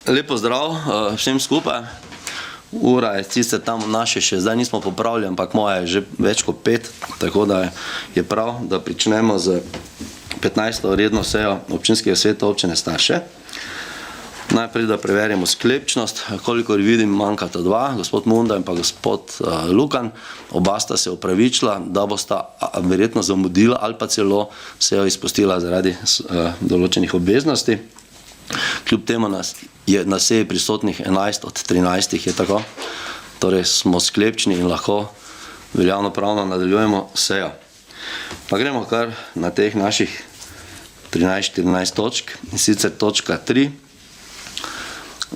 Lepo zdrav vsem skupaj. Ura je sicer tam naše še zdaj nismo popravili, ampak moja je že več kot 5, tako da je prav, da pričnemo z 15. redno sejo občinskega sveta občine Starše. Najprej, da preverimo sklepčnost, kolikor vidim, manjkata dva, gospod Munda in pa gospod Lukan. Oba sta se opravičila, da bosta verjetno zamudila ali pa celo sejo izpustila zaradi določenih obveznosti. Kljub temu je na seji prisotnih 11 od 13, je tako. Torej smo sklepčni in lahko veljavno pravno nadaljujemo sejo. Pa gremo kar na teh naših 13-14 točk, in sicer točka 3.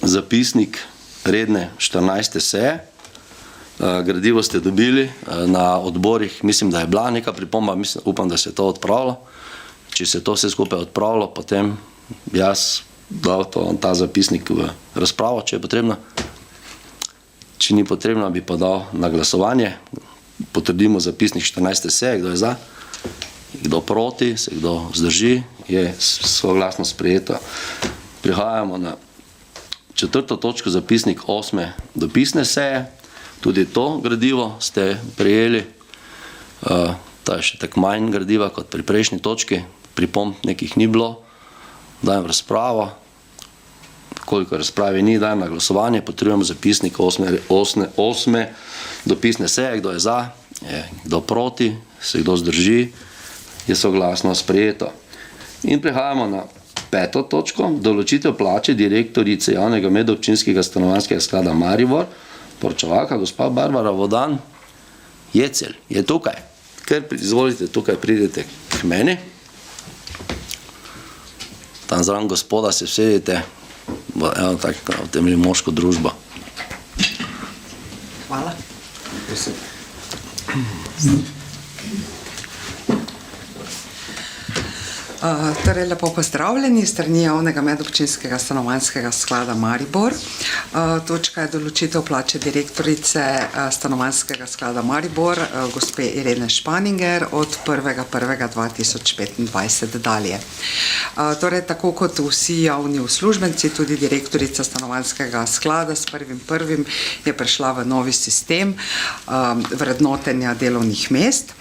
Zapisnik redne 14. seje. Gradivo ste dobili na odborih, mislim, da je bila neka pripomba, upam, da se je to odpravilo. Če se to vse skupaj odpravilo, potem jaz dal ta zapisnik v razpravo, če je potrebno. Če ni potrebno, bi pa dal na glasovanje. Potrdimo zapisnik 14. seje, kdo je za, kdo proti, se kdo vzdrži, je soglasno sprejeto. Prihajamo na 4. točko, zapisnik 8. dopisne seje. Tudi to gradivo ste prejeli. Ta je še tak manj gradiva kot pri prejšnji točki. Pripomb nekih ni bilo. Dajem v razpravo. Koliko razpravi ni, dajem na glasovanje. Potrebujemo zapisnik 8. dopisne seje. Kdo je za, kdo proti, se kdo zdrži, je soglasno sprejeto. In prihajamo na 5. točko, določitev plače direktorice javnega medobčinskega stanovanjskega sklada Maribor, poročevalka gospa Barbara Vodan Jecelj je tukaj. Ker izvolite, tukaj pridete k meni. Tam zraven gospoda se vsedite, eno tako v temelji moško družbo. Hvala. Torej, lepo pozdravljeni strani javnega medobčinskega stanovanjskega sklada Maribor. Točka je določitev plače direktorice stanovanjskega sklada Maribor, gospe Irene Španinger, od 1.1.2025 dalje. Torej, tako kot vsi javni uslužbenci, tudi direktorica stanovanjskega sklada s 1.1. je prešla v novi sistem vrednotenja delovnih mest.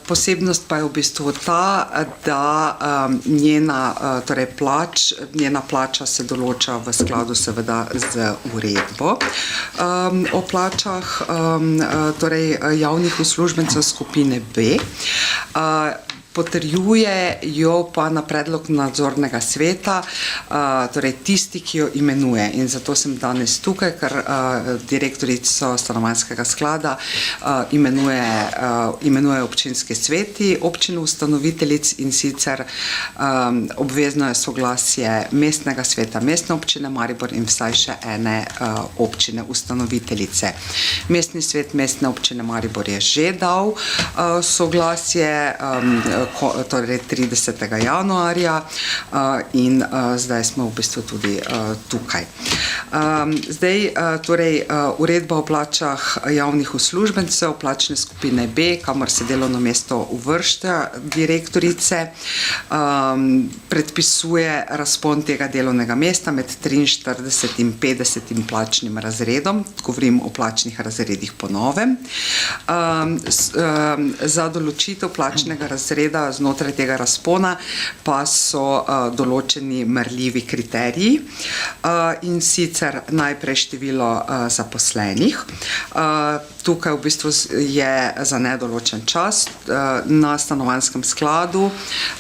Posebnost pa je v bistvu ta, da njena plača se določa v skladu seveda z uredbo o plačah javnih uslužbencev skupine B. Potrjuje jo pa na predlog nadzornega sveta, torej tisti, ki jo imenuje. In zato sem danes tukaj, ker direktorico stanovanjskega sklada imenuje občinski sveti občin ustanoviteljic, in sicer obvezno je soglasje mestnega sveta mestne občine Maribor in vsaj še ene občine ustanoviteljice. Mestni svet mestne občine Maribor je že dal soglasje, torej 30. januarja, in zdaj smo v bistvu tudi tukaj. Torej, uredba o plačah javnih uslužbencev plačne skupine B, kamor se delovno mesto uvršča direktorice, predpisuje razpon tega delovnega mesta med 43 in 50 plačnim razredom, govorim o plačnih razredih po novem. Za določitev plačnega razreda znotraj tega razpona pa so določeni merljivi kriteriji, in sicer najprej število zaposlenih. Tukaj v bistvu je za nedoločen čas na stanovanjskem skladu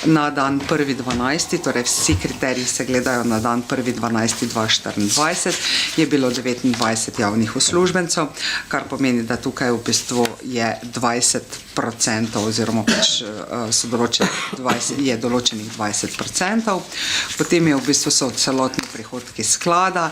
na dan 1.12., torej vsi kriteriji se gledajo na dan 1.12.2024, je bilo 29 javnih uslužbencev, kar pomeni, da tukaj v bistvu je 20% oziroma pač je določenih 20%. Potem je v bistvu so celotni prihodki sklada.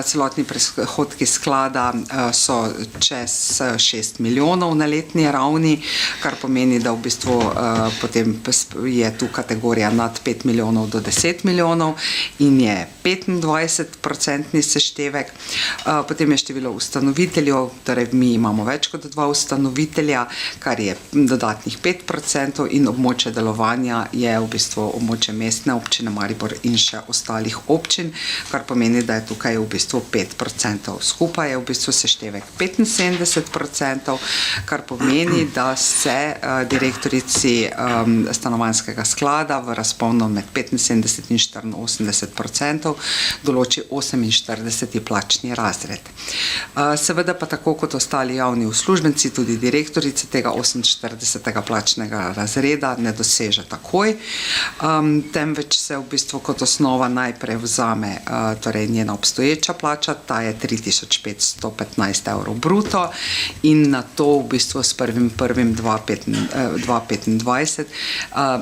Celotni prihodki sklada so čez 6 milijonov na letni ravni, kar pomeni, da v bistvu potem je tu kategorija nad 5 milijonov do 10 milijonov in je 25% seštevek. Potem je število ustanoviteljev, torej mi imamo več kot 2 ustanovitelja, kar je dodatnih 5% in območje delovanja je v bistvu območje mestne občine Maribor in še ostalih občin, kar pomeni, da je tukaj v bistvu 5%. Skupaj je v bistvu seštevek 75%, kar pomeni, da se direktorici stanovanjskega sklada v razponu med 75 in 84% določi 48. plačni razred. Seveda pa tako kot ostali javni uslužbenci, tudi direktorice tega 48. plačnega razreda ne doseže takoj, temveč se v bistvu kot osnova najprej vzame torej njena obstoječa plača, ta je 3515 evrov bruto in na to v bistvu s 1.1.2025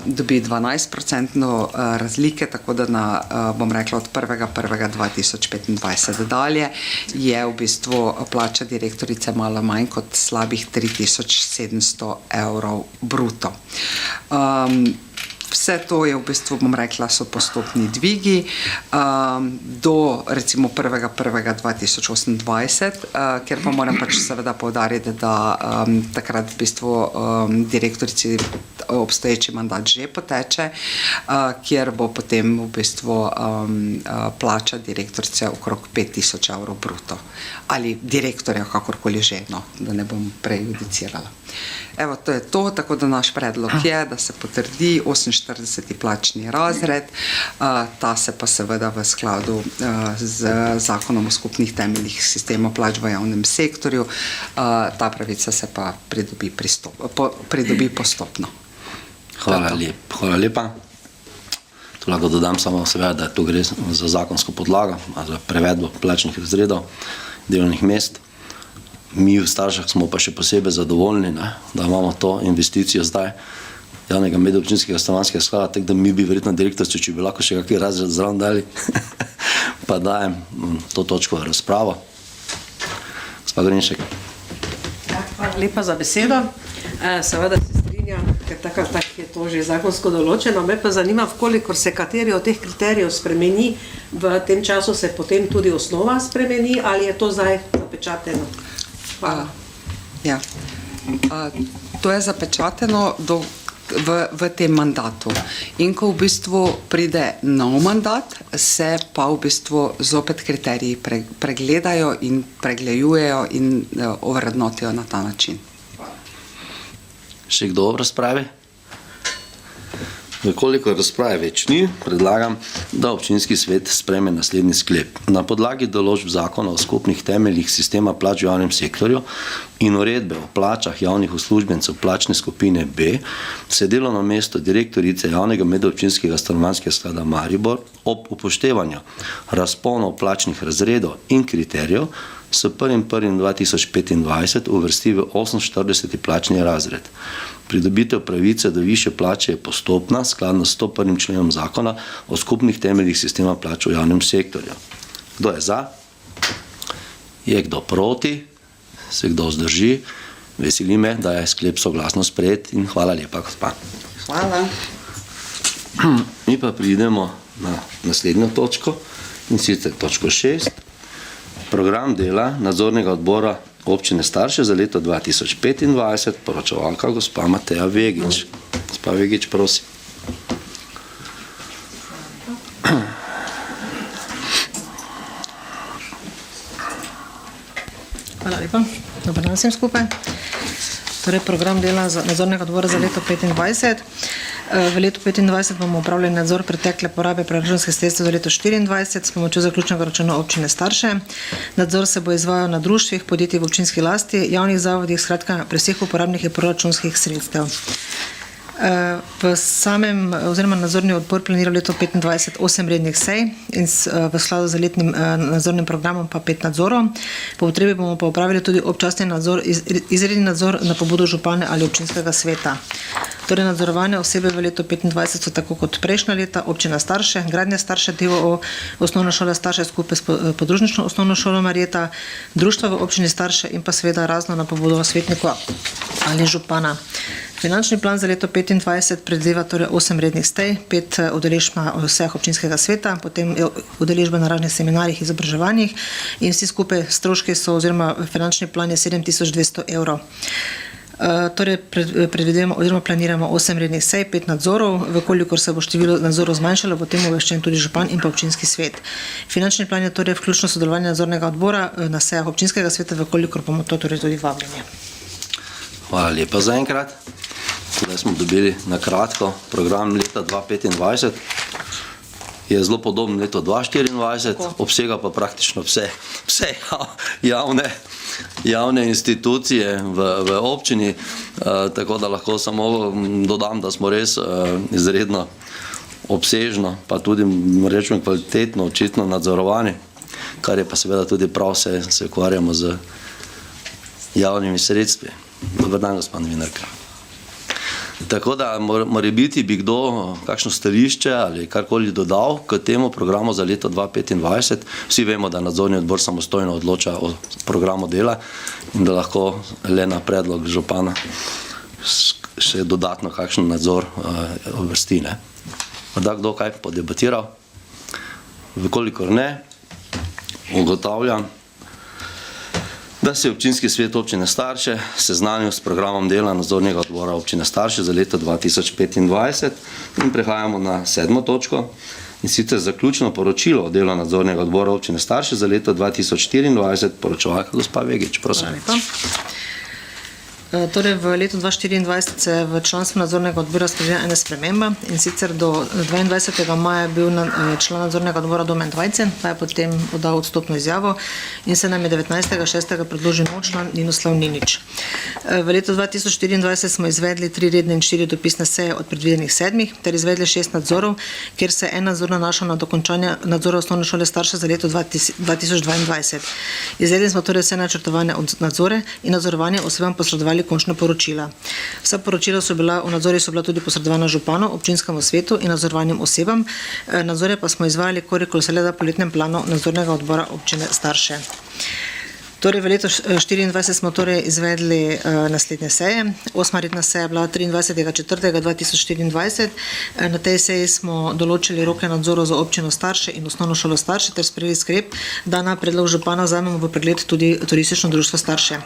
dobi 12% razlike, tako da na, bom rekla, od 1.1.2025 dalje je v bistvu plača direktorice malo manj kot slabih 3700 evrov bruto. Vse to je v bistvu, bom rekla, so postopni dvigi do recimo 1.1.2028, ker pa moram pač seveda poudariti, da takrat v bistvu direktorici obstoječi mandat že poteče, kjer bo potem v bistvu plača direktorice okrog 5000 evrov bruto. Ali direktorja, kakorkoli že, no, da ne bom prejudicirala. Evo, to je to, tako da naš predlog je, da se potrdi 48. plačni razred, ta se pa seveda v skladu z zakonom o skupnih temeljih sistemov plač v javnem sektorju, ta pravica se pa pridobi postopno. Hvala lepa. Tu lahko dodam samo seveda, da tu gre za zakonsko podlago, za prevedbo plačnih razredov, delovnih mest. Mi v Staršah smo pa še posebej zadovoljni, da imamo to investicijo zdaj javnega medobčinskega stanovanjskega sklada, tako da mi bi verjetno direktorci, če bi lahko še kakšen razred zraven dali, pa dajem to točko v razpravo. Gospa Grinšek. Hvala lepa za besedo. Seveda se strinjam, ker tako je to že zakonsko določeno. Me pa zanima, vkolikor se kateri od teh kriterijev spremeni, v tem času se potem tudi osnova spremeni, ali je to zdaj zapečateno? Ja. To je zapečateno v tem mandatu. In ko v bistvu pride nov mandat, se pa v bistvu zopet kriteriji pregledajo in pregledujejo in ovrednotijo na ta način. Še kdo v razpravi? Koliko razprave več ni, predlagam, da občinski svet sprejme naslednji sklep. Na podlagi določb zakona o skupnih temeljih sistema plač v javnem sektorju in uredbe o plačah javnih uslužbencev plačne skupine B se delovno mesto direktorice javnega medobčinskega stanovanjskega sklada Maribor ob upoštevanju razponov plačnih razredov in kriterijev s 1.1.2025 uvrsti v 48. plačni razred. Pridobitev pravice do višje plače je postopna, skladno s 101. členom zakona o skupnih temeljih sistema plač v javnem sektorju. Kdo je za? Je kdo proti? Se kdo vzdrži? Veseli me, da je sklep soglasno sprejet in hvala lepa, gospa. Hvala. Mi pa pridemo na naslednjo točko in sicer točko 6. Program dela nadzornega odbora občine Starše za leto 2025, poročevalka gospa Mateja Vegič. Gospa Vegič, prosim. Hvala lepa. Dobar dan vsem skupaj. Torej, program dela nadzornega odbora za leto 2025. V letu 2025 bomo upravljali nadzor pretekle porabe proračunskih sredstev za leto 2024 s pomočjo zaključnega računa občine Starše. Nadzor se bo izvajal na društvih, podjetjih v občinski lasti, javnih zavodih, skratka pri vseh uporabnikih proračunskih sredstev. V samem oziroma nadzorni odbor planira leto 2025 8 rednih sej in v skladu z letnim nadzornim programom pa 5 nadzorov. Po potrebi bomo pa upravili tudi občasni nadzor, izredni nadzor na pobudo župane ali občinskega sveta. Torej, nadzorovane osebe v letu 2025 so tako kot prejšnja leta občina Starše, Gradnja Starše, DOO, Osnovna šola Starše skupaj s podružnično osnovno šolo Marjeta, društva v občini Starše in pa seveda razno na pobudo svetnikov ali župana. Finančni plan za leto 2025 predvideva torej 8 rednih stej, 5 udeležba vseh občinskega sveta, potem udeležba na raznih seminarjih, izobraževanjih in vsi skupaj stroški so oziroma finančni plan je 7200 evrov. Torej, predvidujemo oziroma planiramo 8 rednih sej, 5 nadzorov, vkolikor se bo število nadzorov zmanjšalo, potem obveščen tudi župan in pa občinski svet. Finančni plan je torej vključno sodelovanje nadzornega odbora na sejah občinskega sveta, vkolikor bomo to torej tudi vabljeni. Hvala lepa za enkrat. Zdaj smo dobili na kratko program leta 2025. Je zelo podoben leto 2024, obsega pa praktično vse javne institucije v občini, tako da lahko samo dodam, da smo res izredno obsežno, pa tudi rečemo kvalitetno, očitno nadzorovani, kar je pa seveda tudi prav, se ukvarjamo z javnimi sredstvi. Dobar dan, gospod novinarka. Tako da morebiti bi kdo kakšno stališče ali karkoli dodal k temu programu za leto 2025. Vsi vemo, da nadzorni odbor samostojno odloča o programu dela in da lahko le na predlog župana še dodatno kakšen nadzor uvrsti. Morda kdo kaj podebatiral? Vkolikor ne, ugotavljam, da se je občinski svet občine Starše seznanil s programom dela nadzornega odbora občine Starše za leto 2025 in prehajamo na 7. točko in sicer zaključno poročilo o delu nadzornega odbora občine Starše za leto 2024, poročevalka gospa Vegič, prosim. Torej, v letu 2024 se je v članstvu nadzornega odbora sprejela ena sprememba in sicer do 22. maja je bil član nadzornega odbora Domen Dvajcen, pa je potem oddal odstopno izjavo in se nam je 19.6. predložil nov član Ninoslav Ninič. V letu 2024 smo izvedli 3 redne in 4 dopisne seje od predvidenih 7 ter izvedli 6 nadzorov, kjer se en nadzor nanašal na dokončanje nadzora osnovne šole Starše za leto 2022. Izvedli smo torej vse načrtovane nadzore in nadzorovanje osebam posredovali končna poročila. Vsa poročila v nadzori so bila tudi posredovana županu, občinskemu svetu in nadzorovanjem osebam. Nadzore pa smo izvajali, kolikor se le da po letnem planu nadzornega odbora občine Starše. Torej, v letu 2024 smo torej izvedli naslednje seje. 8. redna seja je bila 23.4.2024. Na tej seji smo določili roke nadzorov za občino Starše in osnovno šolo Starše ter sprejeli sklep, da na predlog župana vzamemo v pregled tudi turistično društvo Starše.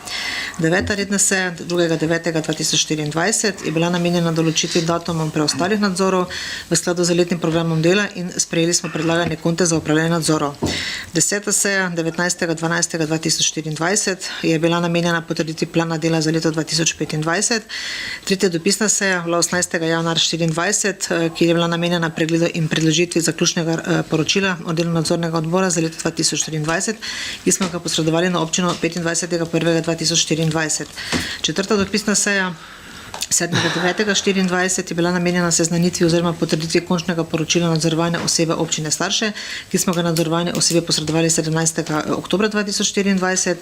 9. redna seja 2.9.2024 je bila namenjena določitvi datumom preostalih nadzorov v skladu z letnim programom dela in sprejeli smo predlagane konte za upravljanje nadzorov. 10. seja 19.12.2024 je bila namenjena potrditi plana dela za leto 2025. 3. dopisna seja bila 18. januarja 2024, ki je bila namenjena pregledu in predložitvi zaključnega poročila o delu nadzornega odbora za leto 2024, ki smo ga posredovali na občino 25.1.2024. 4. dopisna seja 7.9.2024 je bila namenjena seznanitvi oziroma potrditvi končnega poročila nadzorovanja osebe občine Starše, ki smo ga nadzorovanje osebe posredovali 17. oktobra 2024.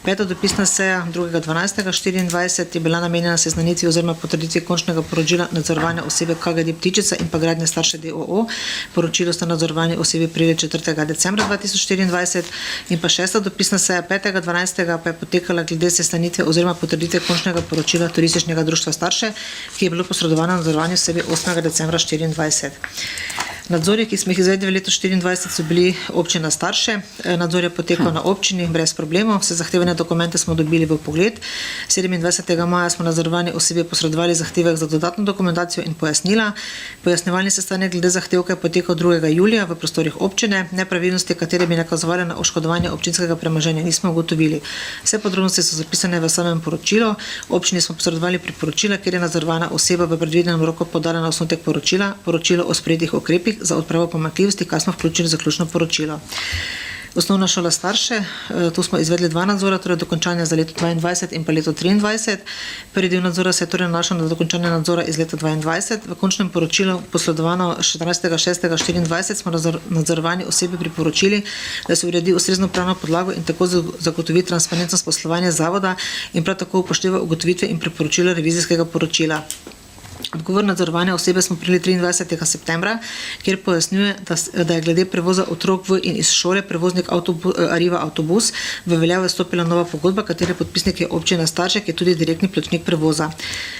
5. dopisna seja 2.12.2024 je bila namenjena seznanitvi oziroma potrditvi končnega poročila nadzorovanja osebe KGD Ptičica in pa Gradnje Starše d.o.o. Poročilo sta nadzorovanje osebe prijeli 4. decembra 2024 in pa 6. dopisna seja 5.12. pa je potekala glede seznanitve oziroma potrditve končnega poročila turističnega društva Starše, ki je bilo posredovano na nadzorovanje osebe 8. decembra 2024. Nadzori, ki smo jih izvedli v letu 2024, so bili občina Starše. Nadzor je potekal na občini brez problemov. Vse zahtevane dokumente smo dobili v pogled. 27. maja smo nadzorovani osebi posredovali zahtevek za dodatno dokumentacijo in pojasnila. Pojasnevalni sestanek glede zahtevka je potekal 2. julija v prostorih občine. Nepravilnosti, katere bi nakazovali na oškodovanje občinskega premoženja, nismo ugotovili. Vse podrobnosti so zapisane v samem poročilu. Občini smo posredovali priporočila, kjer je nadzorovana oseba v predvidenem roku podala na osnutek poročila, poročilo o sprejetih ukrepih za odpravo pomanjkljivosti, kar smo vključili v zaključno poročilo. Osnovna šola Starše, tu smo izvedli 2 nadzora, torej dokončanje za leto 2022 in pa leto 2023. Prvi del nadzora se je torej nanašal na dokončanje nadzora iz leta 2022. V končnem poročilu, posredovano 14.6.2024, smo nadzorovani osebi priporočili, da se uredi ustrezno pravno podlago in tako zagotovi transparentnost poslovanja zavoda in prav tako upošteva ugotovitve in priporočila revizijskega poročila. Odgovor nadzorovanja osebe smo prejeli 23. septembra, kjer pojasnjuje, da je glede prevoza otrok v in iz šole prevoznik Arriva Autobus v veljavo stopila nova pogodba, katere podpisnik je občina Starše, ki je tudi direktni plačnik prevoza.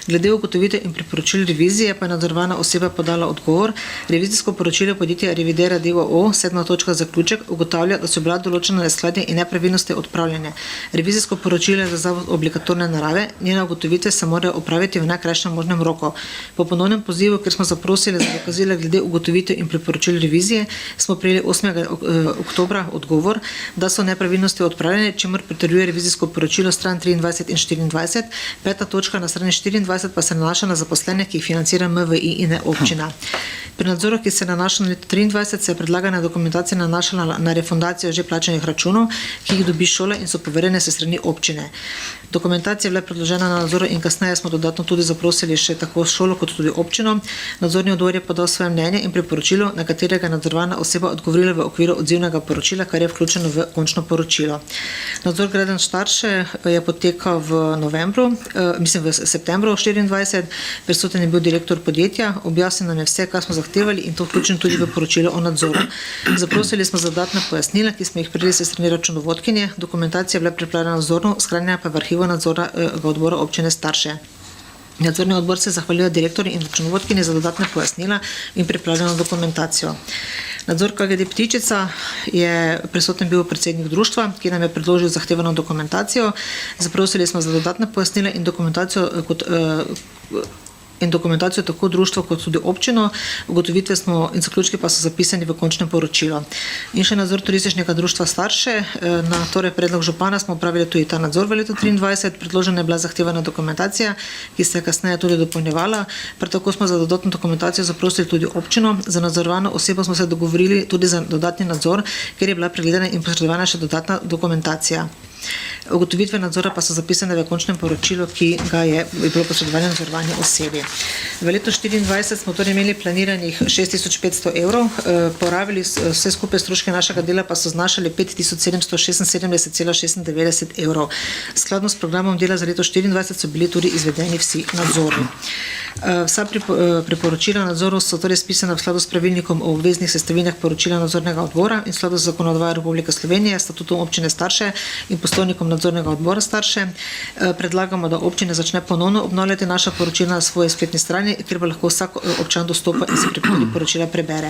Glede ugotovitev in priporočil revizije pa je nadzorovana oseba podala odgovor. Revizijsko poročilo podjetja Revidera d.o.o. 7. točka zaključek ugotavlja, da so bila določena neskladja in nepravilnosti odpravljene. Revizijsko poročilo je za zavod obligatorne narave, njene ugotovitve se morajo opraviti v najkrajšem možnem roku. Po ponovnem pozivu, ker smo zaprosili za dokazila glede ugotovitev in priporočil revizije, smo prejeli 8. oktobra odgovor, da so nepravilnosti odpravljene, čemur pritrjuje revizijsko poročilo stran 23 in 24. 5. točka na strani 24 pa se nanaša na zaposlene, ki jih financira MVI in ne občina. Pri nadzoru, ki se nanaša na leto 23, se je predlagana dokumentacija nanašala na refundacijo že plačanih računov, ki jih dobi šola in so poverjene se strani občine. Dokumentacija je bila predložena na nadzoru in kasneje smo dodatno tudi zaprosili še tako šolo kot tudi občino. Nadzorni odbor je podal svoje mnenje in priporočilo, na katerega je nadzorovana oseba odgovorila v okviru odzivnega poročila, kar je vključeno v končno poročilo. Nadzor gradenj Starše je potekal v septembru 24. Prisoten je bil direktor podjetja, objasnil nam je vse, kar smo zahtevali in to vključeno tudi v poročilo o nadzoru. Zaprosili smo za dodatna pojasnila, ki smo jih prejeli s strani računovodkinje. Dokumentacija je bila pripravljena nadzorno, shranjena pa v arhivu nadzornega odbora občine Starše. Nadzorni odbor se zahvaljuje direktorju in računovodkinji za dodatne pojasnila in pripravljeno dokumentacijo. Nadzor KGD Ptičica je prisoten bil predsednik društva, ki nam je predložil zahtevano dokumentacijo. Zaprosili smo za dodatne pojasnila in dokumentacijo tako društvo kot tudi občino. Ugotovitve smo in zaključki pa so zapisani v končnem poročilu. In še nadzor turističnega društva Starše. Na torej predlog župana smo upravili tudi ta nadzor v letu 23. Predložena je bila zahtevana dokumentacija, ki se je kasneje tudi dopolnjevala. Prav tako smo za dodatno dokumentacijo zaprosili tudi občino. Za nadzorovano osebo smo se dogovorili tudi za dodatni nadzor, ker je bila pregledana in posredovana še dodatna dokumentacija. Ugotovitve nadzora pa so zapisane v končnem poročilu, ki ga je bilo posredovanje nadzorovanje osebi. V letu 24 smo torej imeli planiranih 6500 evrov, porabili vse skupaj stroške našega dela pa so znašali 5776,96 evrov. Skladno s programom dela za leto 24 so bili tudi izvedeni vsi nadzori. Vsa priporočila nadzoru so torej spisana v skladu s pravilnikom o obveznih sestavinah poročila nadzornega odbora in v skladu z zakonodajo Republike Slovenije, statutom občine Starše in poslovnikom nadzornega odbora Starše. Predlagamo, da občine začne ponovno obnavljati naša poročila na svoji spletni strani, kjer pa lahko vsak občan dostopa in si tudi poročila prebere.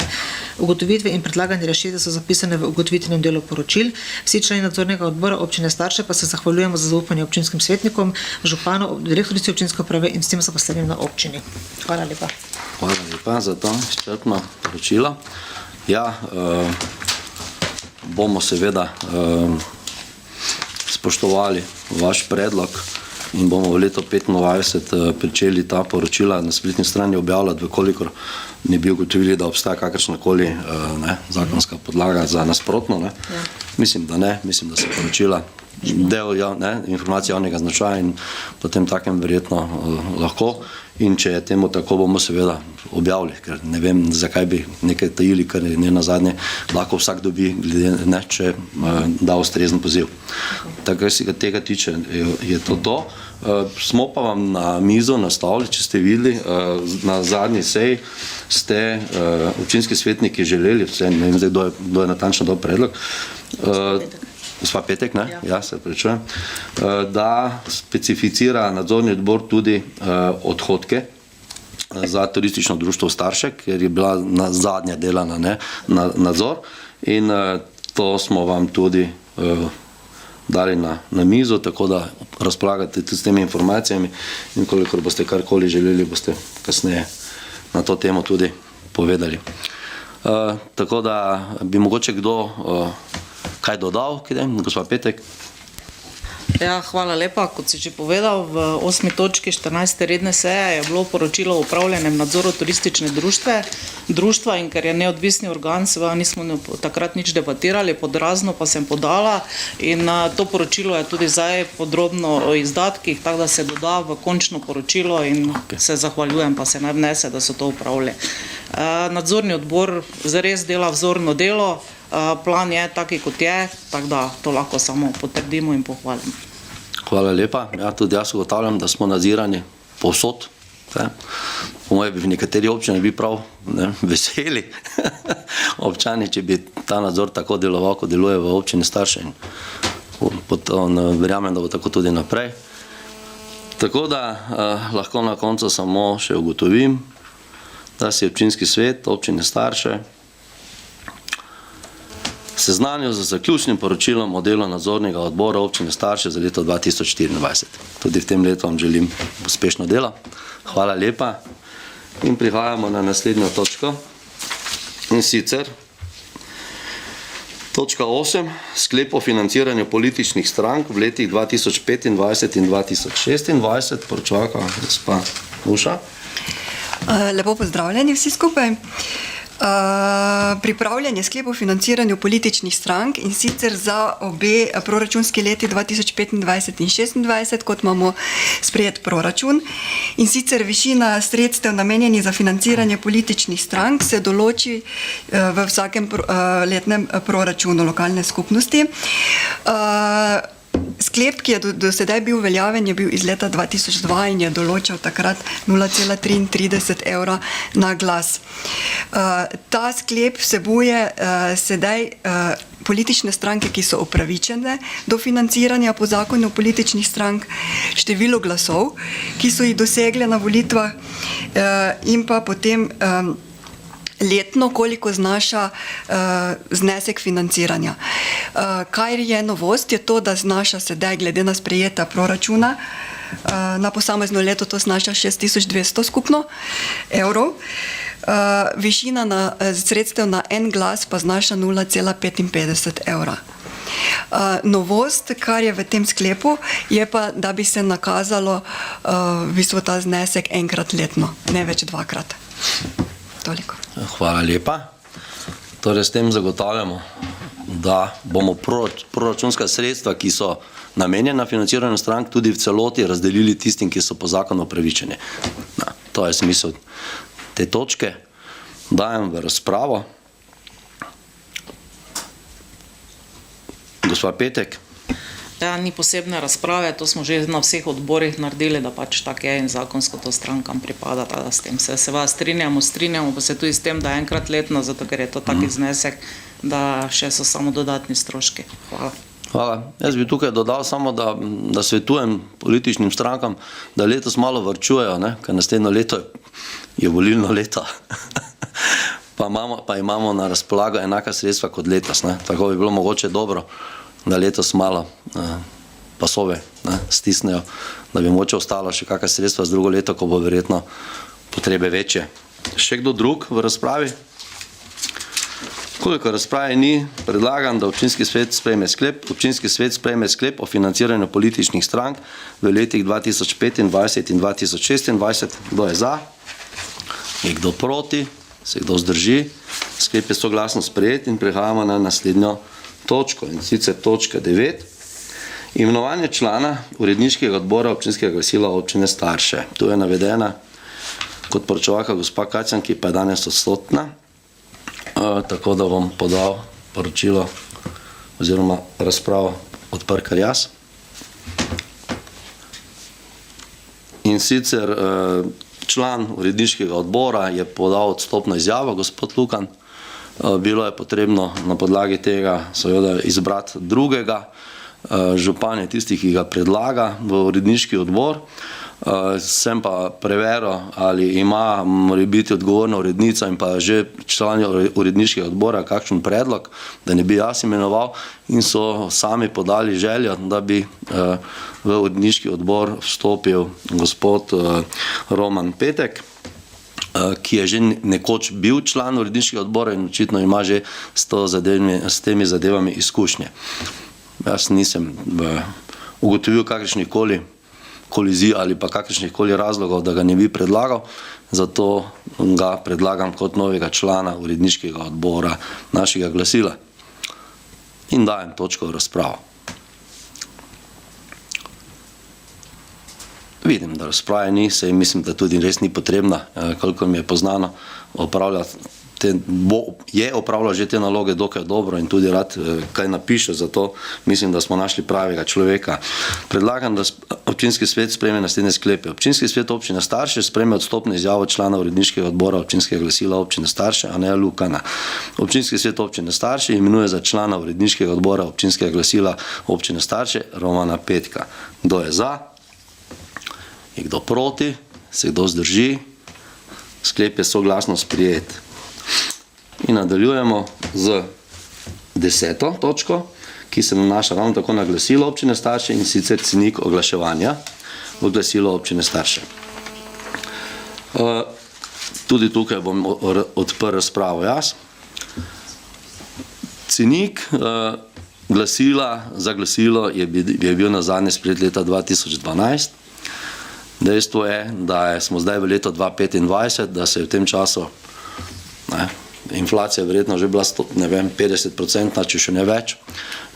Ugotovitve in predlagane rešitve so zapisane v ugotovitvenem delu poročil. Vsi člani nadzornega odbora občine Starše pa se zahvaljujemo za zaupanje občinskim svetnikom, županu, direktorici občinske uprave in vsem zaposlenim na občini. Hvala lepa. Hvala lepa za to izčrpno poročilo. Ja, bomo seveda spoštovali vaš predlog in bomo v letu 25 pričeli ta poročila na spletni strani objavljati, vkolikor ne bi ugotovili, da obstaja kakršnakoli zakonska podlaga za nasprotno. Ne. Mislim, da ne. Mislim, da se poročila del informacije javnega značaja in potem takem verjetno lahko. In če je temu tako, bomo seveda objavili, ker ne vem, zakaj bi nekaj tajili, ker ne nazadnje lahko vsak dobi, glede če da ustrezen poziv. Tako se tega tiče, je to. Smo pa vam na mizo nastavili, če ste videli, na zadnji seji ste občinski svetniki želeli, ne vem zdaj, kdo je natančno dal predlog, gospa Petek, ne? Ja, se prečujem, da specificira nadzorni odbor tudi odhodke za turistično društvo Starše, ker je bila zadnja delana nadzor in to smo vam tudi dali na mizo, tako da razpolagate tudi s temi informacijami in kolikor boste karkoli želeli, boste kasneje na to temo tudi povedali. Tako da bi mogoče kdo kaj dodal, gospod Petek? Ja, hvala lepa. Kot si že povedal, v 8. točki 14. redne seje je bilo poročilo o upravljenem nadzoru turistične društva in ker je neodvisni organ, seveda nismo takrat nič debatirali, pod razno pa sem podala in to poročilo je tudi zdaj podrobno o izdatkih, tako da se doda v končno poročilo in se zahvaljujem, pa se naj vnese, da so to upravili. Nadzorni odbor zares dela vzorno delo, plan je taki, kot je, tako da to lahko samo potrdimo in pohvalim. Hvala lepa. Ja, tudi jaz ugotavljam, da smo nadzirani povsod, Po mojem bi v nekateri občini bili prav veseli občani, če bi ta nadzor tako deloval, kot deluje v občini Starše. Verjamem, da bo tako tudi naprej. Tako da lahko na koncu samo še ugotovim, da si občinski svet občine Starše seznanil z zaključnim poročilom o delu nadzornega odbora občine Starše za leto 2024. Tudi v tem letu vam želim uspešno delo. Hvala lepa. In prihajamo na naslednjo točko. In sicer točka 8. Sklep o financiranju političnih strank v letih 2025 in 2026. Poročevalka gospa Nuša. Lepo pozdravljeni vsi skupaj. Pripravljanje sklepov o financiranju političnih strank in sicer za obe proračunski leti 2025 in 2026, kot imamo sprejet proračun. In sicer višina sredstev namenjenih za financiranje političnih strank se določi v vsakem letnem proračunu lokalne skupnosti. Sklep, ki je do sedaj bil veljaven, je bil iz leta 2002 in je določal takrat 0,33 evra na glas. Ta sklep vsebuje sedaj politične stranke, ki so upravičene do financiranja po zakonu o političnih strank, število glasov, ki so jih dosegle na volitvah in pa potem letno, koliko znaša znesek financiranja. Kaj je novost, je to, da znaša sedaj, glede na sprejeta proračuna, na posamezno leto to znaša 6200 skupno evrov. Višina sredstev na en glas pa znaša 0,55 evra. Novost, kar je v tem sklepu, je pa, da bi se nakazalo v bistvu ta znesek enkrat letno, ne več dvakrat. Toliko. Hvala lepa. Torej, s tem zagotavljamo, da bomo proračunska sredstva, ki so namenjena financiranju strank, tudi v celoti razdelili tistim, ki so po zakonu upravičeni. To je smisel te točke. Dajem v razpravo. Gospa Petek. Ja, ni posebne razprave, to smo že na vseh odborih naredili, da pač tak je in zakonsko to strankam pripada, da s tem se seveda strinjamo pa se tudi s tem, da enkrat letno, zato ker je to taki znesek, da še so samo dodatni stroški. Hvala. Hvala. Jaz bi tukaj dodal samo, da svetujem političnim strankam, da letos malo varčujejo, ker naslednjo leto je volilno leto. Pa imamo na razpolago enaka sredstva kot letos. Tako bi bilo mogoče dobro, da letos malo pasove stisnejo, da bi moče ostalo še kakšna sredstva z drugo leto, ko bo verjetno potrebe večje. Še kdo drug v razpravi? Koliko razprave ni, predlagam, da občinski svet sprejme sklep. Občinski svet sprejme sklep o financiranju političnih strank v letih 2025 in 2026. Kdo je za? Je kdo proti? Se kdo zdrži? Sklep je soglasno sprejet in prehajamo na naslednjo točko, in sicer točka 9. Imenovanje člana uredniškega odbora občinskega glasila občine Starše. Tu je navedena kot poročevalka gospa Kacjan, ki pa je danes odsotna, tako da bom podal poročilo oziroma razpravo odprl kar jaz. In sicer član uredniškega odbora je podal odstopno izjavo, gospod Lukan. Bilo je potrebno na podlagi tega seveda izbrati drugega. Župan je tisti, ki ga predlaga v uredniški odbor. Sem pa preveril, ali ima biti odgovorna urednica in pa že člani uredniškega odbora kakšen predlog, da ne bi jaz imenoval, in so sami podali željo, da bi v uredniški odbor vstopil gospod Roman Petek, ki je že nekoč bil član uredniškega odbora in očitno ima že s temi zadevami izkušnje. Jaz nisem ugotovil kakršnih koli kolizij ali pa kakršnih koli razlogov, da ga ne bi predlagal, zato ga predlagam kot novega člana uredniškega odbora našega glasila. In dajem točko v razpravo. Vidim, da razprave ni, saj mislim, da tudi res ni potrebna, koliko mi je poznano, je opravljal že te naloge dokaj dobro in tudi rad kaj napiše, zato mislim, da smo našli pravega človeka. Predlagam, da občinski svet sprejme naslednje sklepe. Občinski svet občine Starše sprejme odstopno izjavo člana uredniškega odbora občinskega glasila občine Starše Aneja Lukana. Občinski svet občine Starše imenuje za člana uredniškega odbora občinskega glasila občine Starše Romana Petka. Kdo je za? Je kdo proti? Se kdo zdrži? Sklep je soglasno sprijet. In nadaljujemo z 10. točko, ki se nanaša ravno tako na glasilo občine Starše in sicer cenik oglaševanja v glasilo občine Starše. Tudi tukaj bom odprl razpravo jaz. Cenik glasila za glasilo je bil nazadnje sprejet leta 2012. Dejstvo je, da smo zdaj v letu 2025, da se je v tem času inflacija verjetno že bila 50%, če še ne več.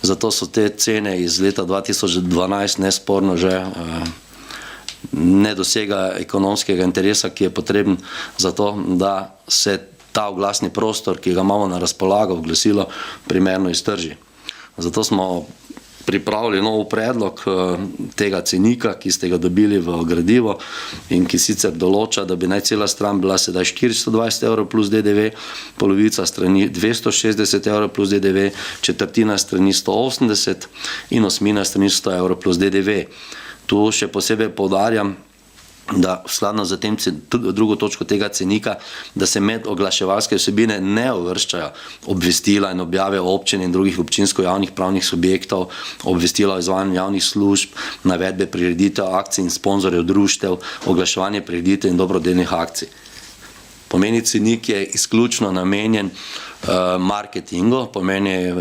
Zato so te cene iz leta 2012 nesporno že ne dosega ekonomskega interesa, ki je potreben za to, da se ta oglasni prostor, ki ga imamo na razpolago v glasilo, primerno iztrži. Zato smo pripravili nov predlog tega cenika, ki ste ga dobili v gradivo in ki sicer določa, da bi naj cela stran bila sedaj 420 € plus DDV, polovica strani 260 € plus DDV, četrtina strani 180 in osmina strani 100 € plus DDV. Tu še posebej poudarjam, da skladno za tem drugo točko tega cenika, da se med oglaševalske vsebine ne uvrščajo obvestila in objave občin in drugih občinsko-javnih pravnih subjektov, obvestila o izvajanju javnih služb, navedbe prireditev, akcij in sponzorjev društev, oglaševanje prireditev in dobrodelnih akcij. Pomeni cenik je izključno namenjen marketingu, pomeni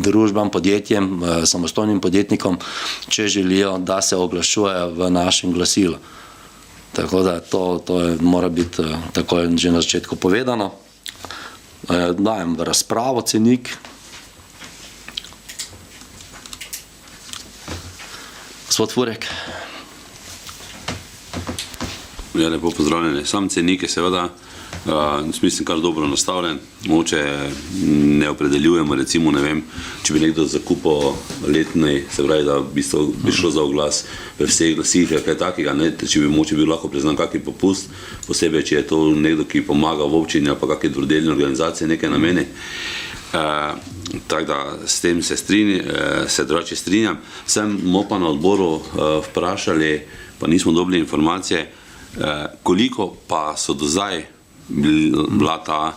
družbam, podjetjem, samostojnim podjetnikom, če želijo, da se oglašujejo v našem glasilu. Tako da to mora biti tako že na začetku povedano. Dajem v razpravo cenik. Gospod Furek. Ja, lepo pozdravljeni. Sam cenik je seveda mislim, kar dobro nastavljen. Mogoče ne opredeljujemo, recimo, ne vem, če bi nekdo zakupil letni, se pravi, da bi šlo za oglas v vseh glasilih, kaj takega, ne, če bi mogoče bil lahko priznan kakšen popust, posebej, če je to nekdo, ki pomaga v občini ali pa kakšne dobrodelne organizacije, nekaj nameni. Tako da s tem se drugače strinjam. Sem pa na odboru vprašali, pa nismo dobili informacije, koliko pa so do zdaj bila ta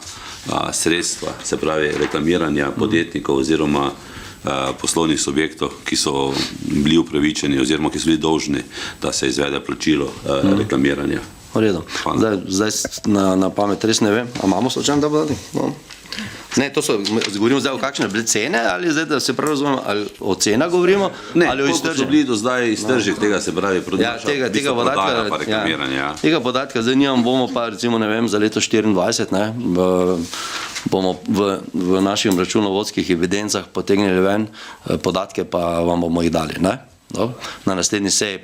sredstva, se pravi reklamiranja podjetnikov oziroma poslovnih subjektov, ki so bili upravičeni oziroma ki so bili dolžni, da se izvede plačilo reklamiranja. V redu. Zdaj na pamet res ne vem. A imamo slučajno, da bo dati? Ne, to govorimo zdaj o kakšne bile cene, ali zdaj, da se prav razumemo, ali o cenah govorimo, ali o iztržih? Koliko so bili do zdaj iztržih tega, se pravi, prodaja pa reklamiranja. Tega podatka zdaj nimam, bomo pa recimo, ne vem, za leto 2024, bomo v naših računovodskih evidencah potegnili ven podatke, pa vam bomo jih dali, ne? Na naslednji seji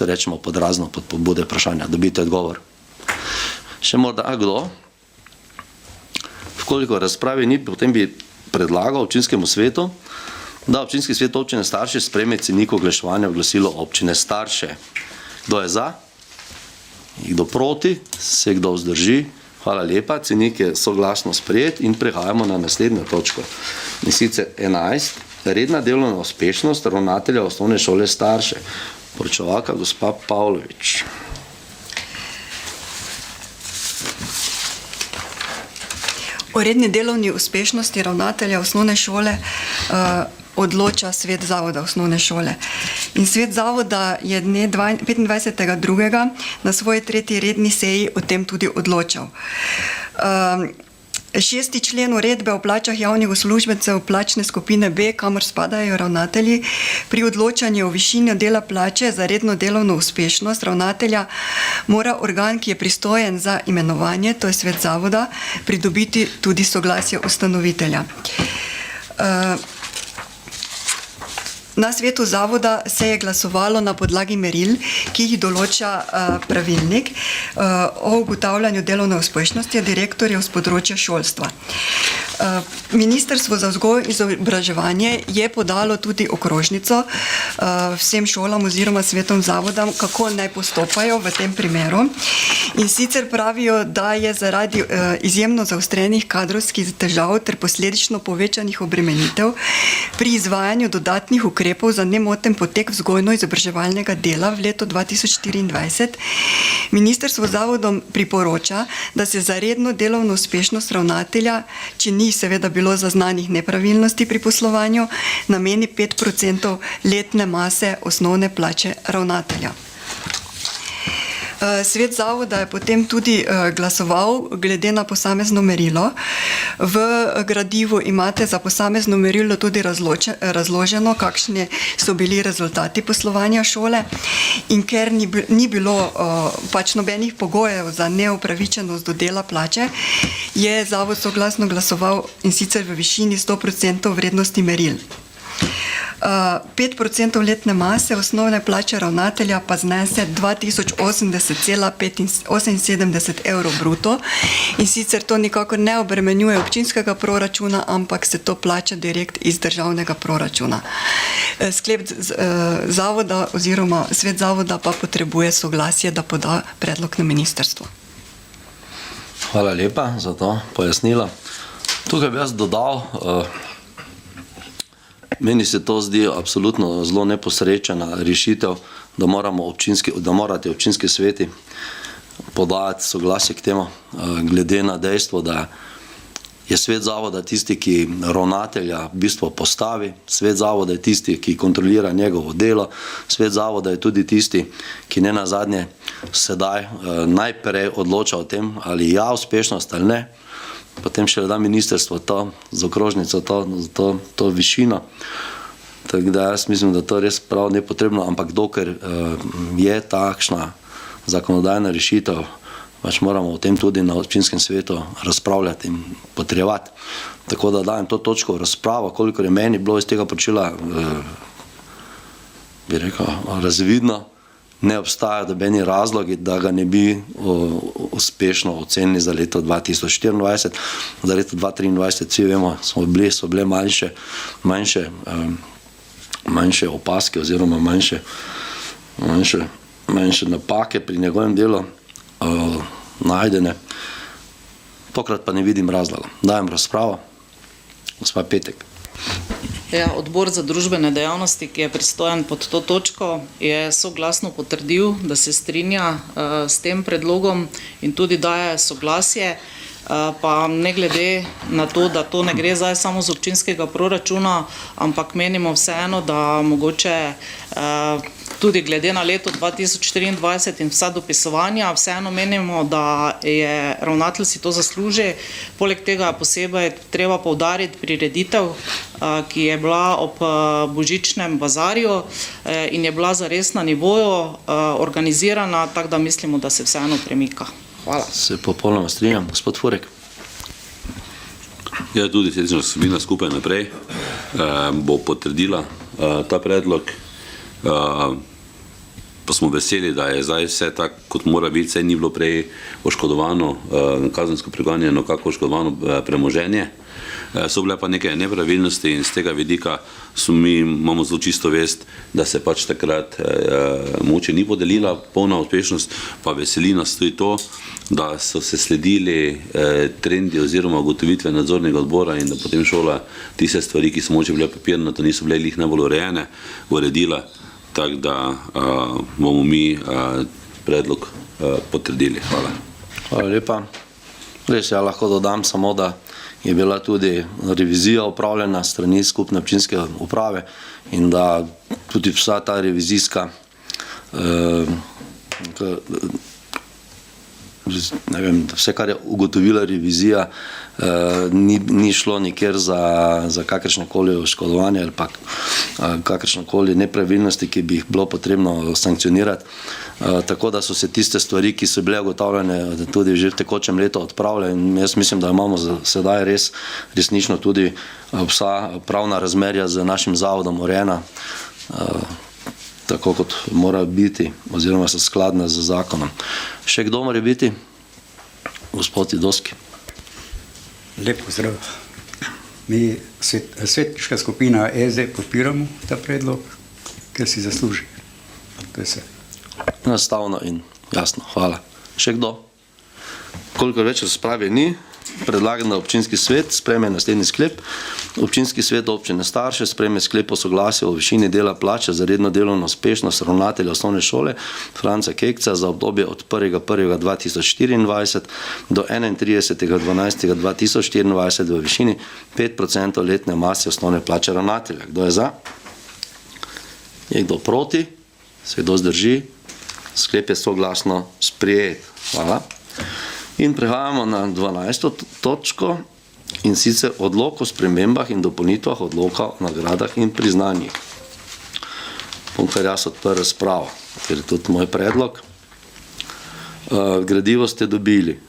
rečemo pod razno, pod pobude vprašanja, dobite odgovor. Še morda, kdo? Vkoliko razpravi ni, potem bi predlagal občinskemu svetu, da občinski svet občine Starše sprejme cenik oglaševanja v glasilo občine Starše. Kdo je za? Kdo proti? Se kdo vzdrži? Hvala lepa, cenik je soglasno sprejet in prehajamo na naslednjo točko. In sicer 11. Redna delovna uspešnost ravnatelja osnovne šole Starše. Poročevalka gospa Pavlovič. O redni delovni uspešnosti ravnatelja osnovne šole odloča svet zavoda osnovne šole. In svet zavoda je dne 25.2. na svoji 3. redni seji o tem tudi odločal. 6. člen uredbe o plačah javnih uslužbencev plačne skupine B, kamor spadajo ravnatelji, pri odločanju o višini dela plače za redno delovno uspešnost ravnatelja mora organ, ki je pristojen za imenovanje, to je svet zavoda, pridobiti tudi soglasje ustanovitelja. Na svetu zavoda se je glasovalo na podlagi meril, ki jih določa pravilnik o ugotavljanju delovne uspešnosti direktorjev z področja šolstva. Ministrstvo za vzgojo in izobraževanje je podalo tudi okrožnico vsem šolam oziroma svetom zavodam, kako naj postopajo v tem primeru. In sicer pravijo, da je zaradi izjemno zaostrenih kadrovskih težav ter posledično povečanih obremenitev pri izvajanju dodatnih ukrepov za nemoten potek vzgojno-izobraževalnega dela v letu 2024 ministrstvo zavodom priporoča, da se za redno delovno uspešnost ravnatelja, če ni seveda bilo zaznanih nepravilnosti pri poslovanju, nameni 5% letne mase osnovne plače ravnatelja. Svet zavoda je potem tudi glasoval glede na posamezno merilo. V gradivu imate za posamezno merilo tudi razloženo, kakšni so bili rezultati poslovanja šole, in ker ni bilo pač nobenih pogojev za neupravičenost do dela plače, je zavod soglasno glasoval, in sicer v višini 100% vrednosti meril. 5% letne mase osnovne plače ravnatelja pa znese 2080,78 evrov bruto, in sicer to nikakor ne obremenjuje občinskega proračuna, ampak se to plača direkt iz državnega proračuna. Sklep zavoda oziroma svet zavoda pa potrebuje soglasje, da poda predlog na ministrstvo. Hvala lepa za to pojasnilo. Tukaj bi jaz dodal, meni se to zdi absolutno zelo neposrečena rešitev, da morate občinski sveti podajati soglasje k temu, glede na dejstvo, da je svet zavoda tisti, ki ravnatelja v bistvu postavi, svet zavoda je tisti, ki kontrolira njegovo delo, svet zavoda je tudi tisti, ki ne nazadnje sedaj najprej odloča o tem, ali ja uspešnost ali ne, potem še da ministrstvo to z okrožnico, to višino. Tako da jaz mislim, da to je res prav nepotrebno, ampak dokler je takšna zakonodajna rešitev, pač moramo o tem tudi na občinskem svetu razpravljati in potrjevati. Tako da dajem to točko v razpravo, kolikor je meni bilo iz tega poročila, bi rekel, razvidno, ne obstajajo nobeni razlogi, da ga ne bi uspešno ocenili za leto 2024. Za leto 2023, vsi vemo, so bile manjše opaske oziroma manjše napake pri njegovem delu najdene. Tokrat pa ne vidim razloga. Dajem razpravo. Gospa Petek. Ja, Odbor za družbene dejavnosti, ki je pristojen pod to točko, je soglasno potrdil, da se strinja s tem predlogom in tudi daje soglasje, pa ne glede na to, da to ne gre zdaj samo z občinskega proračuna, ampak menimo vseeno, da mogoče tudi glede na leto 2024 in vsa dopisovanja, vseeno menimo, da je ravnatelj si to zasluži. Poleg tega posebej treba poudariti prireditev, ki je bila ob božičnem bazarju in je bila zares na nivoju organizirana, tako da mislimo, da se vseeno premika. Hvala. Se popolnoma strinjam. Gospod Furek. Ja, tudi sedečna skupina skupaj naprej bo potrdila ta predlog. Pa smo veseli, da je zdaj vse tako, kot mora biti, saj ni bilo prej oškodovano, kazensko preganjeno, kako oškodovano premoženje. So bile pa neke nepravilnosti in z tega vidika imamo zelo čisto vest, da se pač takrat mogoče ni podelila polna uspešnost, pa veseli nas tudi to, da so se sledili trendi oziroma ugotovitve nadzornega odbora in da potem šola tiste stvari, ki so mogoče bile papirnato, niso bile jih najbolj urejene, uredila. Tako da bomo mi predlog potrdili. Hvala. Hvala lepa. Res, ja lahko dodam samo, da je bila tudi revizija upravljena strani skupne občinske uprave in da tudi vsa ta revizijska ne vem, vse, kar je ugotovila revizija, ni šlo nikjer za kakršnekoli oškodovanje kakršnokoli nepravilnosti, ki bi jih bilo potrebno sankcionirati. Tako da so se tiste stvari, ki so bile ugotavljene tudi že v tekočem letu odpravile in jaz mislim, da imamo sedaj resnično tudi vsa pravna razmerja z našim zavodom urejena, tako kot mora biti oziroma so skladna z zakonom. Še kdo mora biti? Gospod Idovski. Lep pozdrav. Mi, svetniška skupina SD, podpiramo ta predlog, ker si zasluži. To je vse. Enostavno in jasno. Hvala. Še kdo? Kolikor več razprave ni, predlagam, da občinski svet sprejme naslednji sklep. Občinski svet občine Starše sprejme sklep o soglasju o višini dela plače za redno delovno uspešnost ravnatelja osnovne šole Franca Kekca za obdobje od 1.1.2024 do 31.12.2024 v višini 5% letne mase osnovne plače ravnatelja. Kdo je za? Je kdo proti? Se kdo zdrži? Sklep je soglasno sprejet. Hvala. In prehajamo na 12. točko in sicer odlok o spremembah in dopolnitvah odloka o nagradah in priznanjih. Bom kar jaz odprl razpravo, ker je tudi moj predlog. Gradivo ste dobili.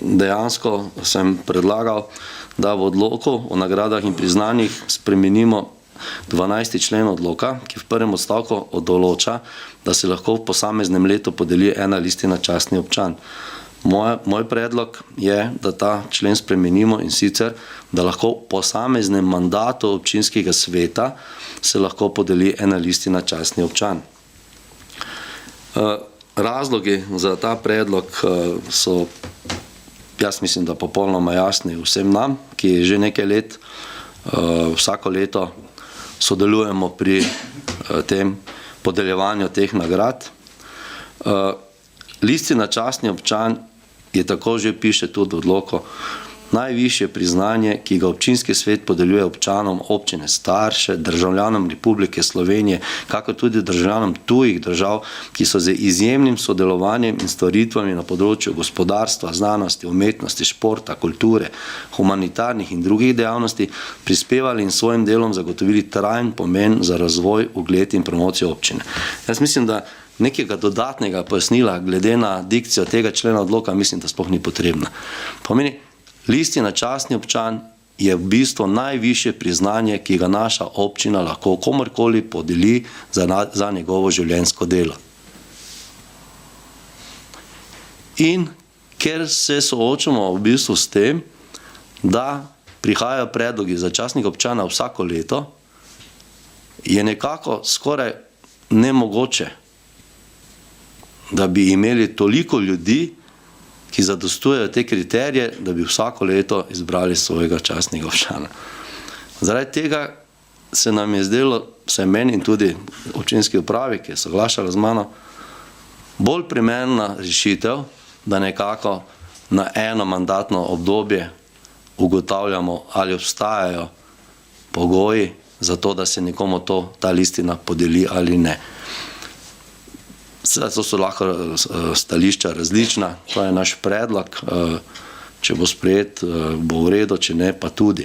Dejansko sem predlagal, da v odloku o nagradah in priznanjih spremenimo 12. člen odloka, ki v prvem odstavku določa, da se lahko v posameznem letu podeli ena listina častni občan. Moj predlog je, da ta člen spremenimo in sicer, da lahko v posameznem mandatu občinskega sveta se lahko podeli ena listina častni občan. Razlogi za ta predlog so, jaz mislim, da popolnoma jasni vsem nam, ki že nekaj let, vsako leto sodelujemo pri tem podeljevanju teh nagrad. Listina častni občan je, tako že piše tudi v odloku, najvišje priznanje, ki ga občinski svet podeljuje občanom občine Starše, državljanom Republike Slovenije, kako tudi državljanom tujih držav, ki so z izjemnim sodelovanjem in storitvami na področju gospodarstva, znanosti, umetnosti, športa, kulture, humanitarnih in drugih dejavnosti prispevali in svojim delom zagotovili trajen pomen za razvoj, ugled in promocijo občine. Jaz mislim, da nekega dodatnega pojasnila glede na dikcijo tega člena odloka mislim, da sploh ni potrebna. Pomeni, listina častni občan je v bistvu najvišje priznanje, ki ga naša občina lahko komorkoli podeli za njegovo življenjsko delo. In ker se soočamo v bistvu s tem, da prihajajo predlogi za častnega občana vsako leto, je nekako skoraj nemogoče, da bi imeli toliko ljudi, ki zadostujejo te kriterije, da bi vsako leto izbrali svojega častnega občana. Zaradi tega se nam je zdelo, vsaj meni in tudi občinski upravi, ki je soglašala z mano, bolj primerna rešitev, da nekako na eno mandatno obdobje ugotavljamo, ali obstajajo pogoji za to, da se nekomu ta listina podeli ali ne. To so lahko stališča različna, to je naš predlog, če bo sprejet, bo v redu, če ne, pa tudi.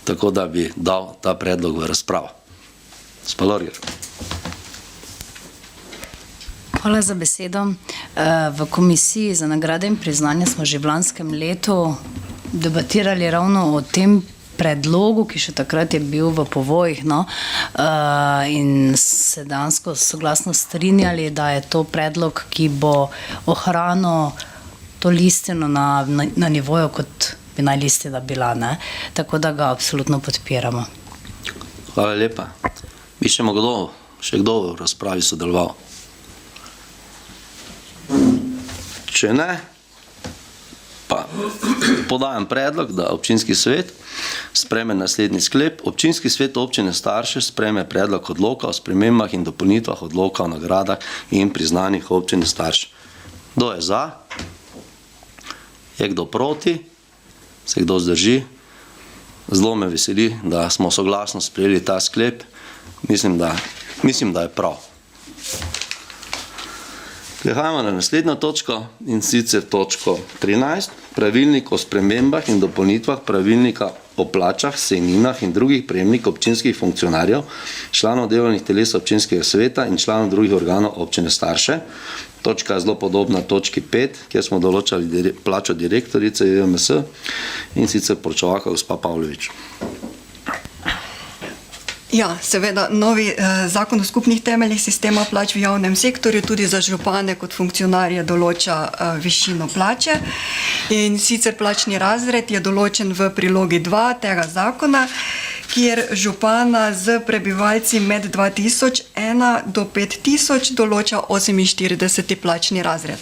Tako da bi dal ta predlog v razpravo. Spalorger. Hvala za besedo. V komisiji za nagrade in priznanja smo že v lanskem letu debatirali ravno o tem predlogu, ki še takrat je bil v povojih, in se dejansko soglasno strinjali, da je to predlog, ki bo ohranil to listino na nivoju, kot bi naj listina bila, ne? Tako da ga absolutno podpiramo. Hvala lepa. Bi še kdo v razpravi sodeloval? Če ne, pa podajam predlog, da občinski svet sprejme naslednji sklep. Občinski svet občine Starše sprejme predlog odloka o spremembah in dopolnitvah odloka o nagradah in priznanjih občine Starše. Kdo je za? Je kdo proti? Se kdo zdrži? Zelo me veseli, da smo soglasno sprejeli ta sklep. Mislim, da je prav. Prehajamo na naslednjo točko in sicer točko 13. Pravilnik o spremembah in dopolnitvah pravilnika o plačah, sejninah in drugih prejemnikov občinskih funkcionarjev, članov delovnih teles občinskega sveta in članov drugih organov občine Starše. Točka je zelo podobna točki 5, kjer smo določali plačo direktorice JMS in sicer poročevalka gospa Pavlović. Ja, seveda, novi zakon o skupnih temeljih sistema plač v javnem sektorju tudi za župane kot funkcionarje določa višino plače. In sicer plačni razred je določen v prilogi 2 tega zakona, kjer župana z prebivalci med 2001 do 5000 določa 48. plačni razred.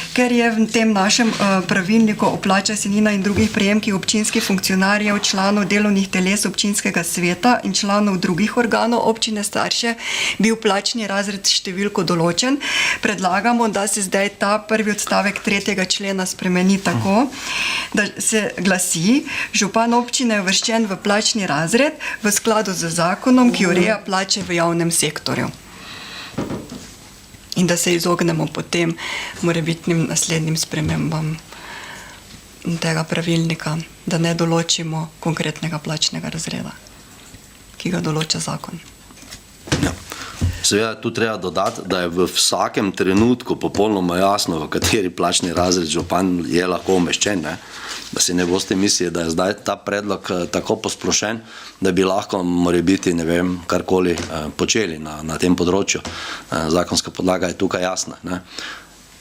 Ker je v tem našem pravilniku o plačah, sejninah in drugih prejemkih občinskih funkcionarjev, članov delovnih teles občinskega sveta in članov drugih organov občine Starše bil plačni razred številko določen, predlagamo, da se zdaj ta prvi odstavek 3. člena spremeni tako, da se glasi: župan občine je uvrščen v plačni razred v skladu z zakonom, ki ureja plače v javnem sektorju. In da se izognemo potem morebitnim naslednjim spremembam tega pravilnika, da ne določimo konkretnega plačnega razreda, ki ga določa zakon. Ja. Seveda tu treba dodati, da je v vsakem trenutku popolnoma jasno, v kateri plačni razred župan je lahko umeščen, ne? Da si ne boste mislili, da je zdaj ta predlog tako posplošen, da bi lahko morebiti, ne vem, karkoli počeli na tem področju. Zakonska podlaga je tukaj jasna, ne?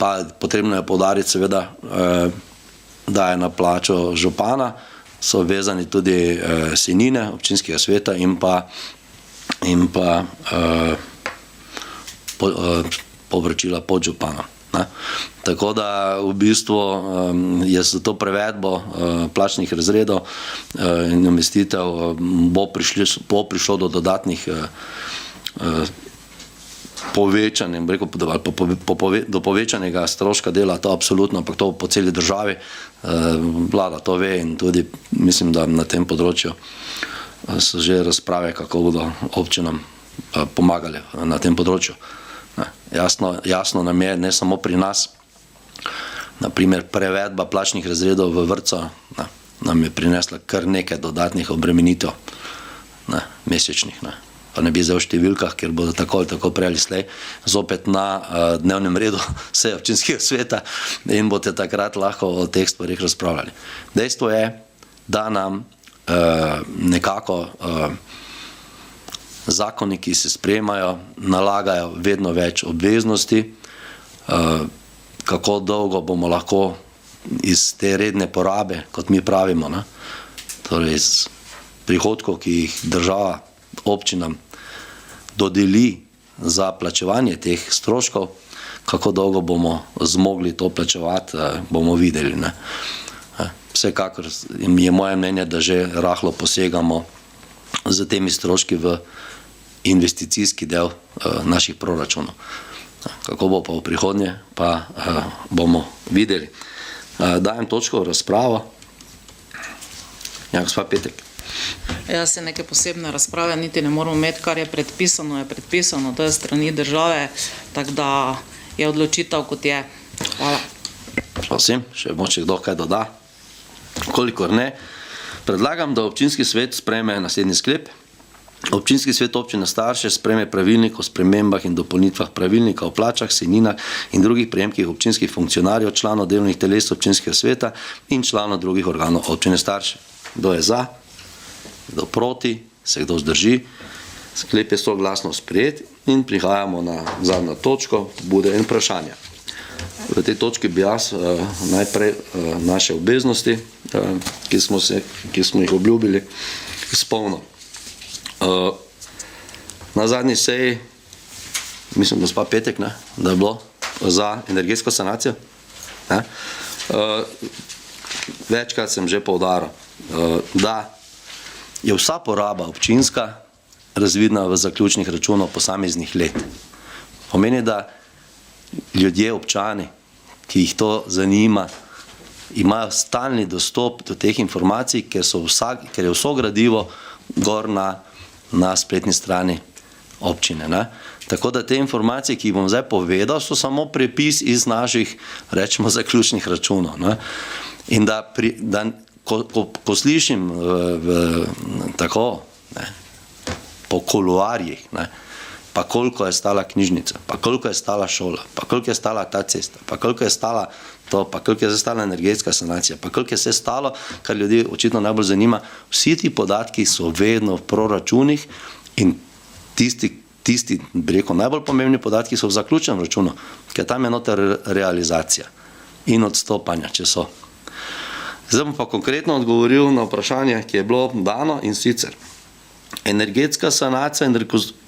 Pa potrebno je poudariti seveda, da je na plačo župana so vezani tudi sejnine občinskega sveta in pa povračila podžupana. Ne? Tako da v bistvu je za to prevedbo plačnih razredov in umestitev bo prišlo do dodatnih povečanjem, do povečanega stroška dela, to absolutno, ampak to po celi državi, vlada to ve in tudi mislim, da na tem področju so že razprave, kako bodo občinam pomagali na tem področju. Jasno nam je, ne samo pri nas, naprimer prevedba plačnih razredov v vrtcu nam je prinesla kar nekaj dodatnih obremenitev mesečnih. Pa ne bi zdaj v številkah, ker bodo tako ali tako prej ali slej zopet na dnevnem redu seje občinskega sveta in boste takrat lahko o teh stvarih razpravljali. Dejstvo je, da nam nekako zakoni, ki se sprejemajo, nalagajo vedno več obveznosti, kako dolgo bomo lahko iz te redne porabe, kot mi pravimo, torej iz prihodkov, ki jih država občinam dodeli za plačevanje teh stroškov, kako dolgo bomo zmogli to plačevati, bomo videli. Vsekakor je moje mnenje, da že rahlo posegamo z temi stroški v investicijski del naših proračunov. Kako bo pa v prihodnje, pa bomo videli. Dajem točko v razpravo. Ja, gospa Petek. Jaz se neke posebne razprave niti ne moramo imeti, kar je predpisano, to je strani države, tako da je odločitev, kot je. Hvala. Prosim, še moče kdo kaj doda. Kolikor ne, predlagam, da občinski svet sprejme naslednji sklep. Občinski svet občine Starše sprejme pravilnik o spremembah in dopolnitvah pravilnika o plačah, sejninah in drugih prejemkih občinskih funkcionarjev, članov delovnih teles občinskega sveta in članov drugih organov občine Starše. Kdo je za? Kdo proti? Se kdo zdrži? Sklep je soglasno sprejet in prihajamo na zadnjo točko, pobude in vprašanja. V tej točki bi jaz najprej naše obveznosti, ki smo jih obljubili, izpolnil. Na zadnji seji, mislim, gospa Petek, da je bilo za energetsko sanacijo. Večkrat sem že poudaril, da je vsa poraba občinska razvidna v zaključnih računov posameznih let. Pomeni, da ljudje, občani, ki jih to zanima, imajo stalni dostop do teh informacij, ker je vso gradivo gor na spletni strani občine. Ne? Tako da te informacije, ki jih bom zdaj povedal, so samo prepis iz naših, rečemo, zaključnih računov. Ne? In ko slišim tako, ne, po kuluarjih, ne, pa koliko je stala knjižnica, pa koliko je stala šola, pa koliko je stala ta cesta, pa koliko je stala to, pa koliko je stala energetska sanacija, pa koliko je vse stalo, kar ljudi očitno najbolj zanima. Vsi ti podatki so vedno v proračunih in tisti, bi rekel, najbolj pomembni podatki so v zaključnem računu, ker tam je noter realizacija in odstopanja, če so. Zdaj bom pa konkretno odgovoril na vprašanje, ki je bilo dano, in sicer energetska sanacija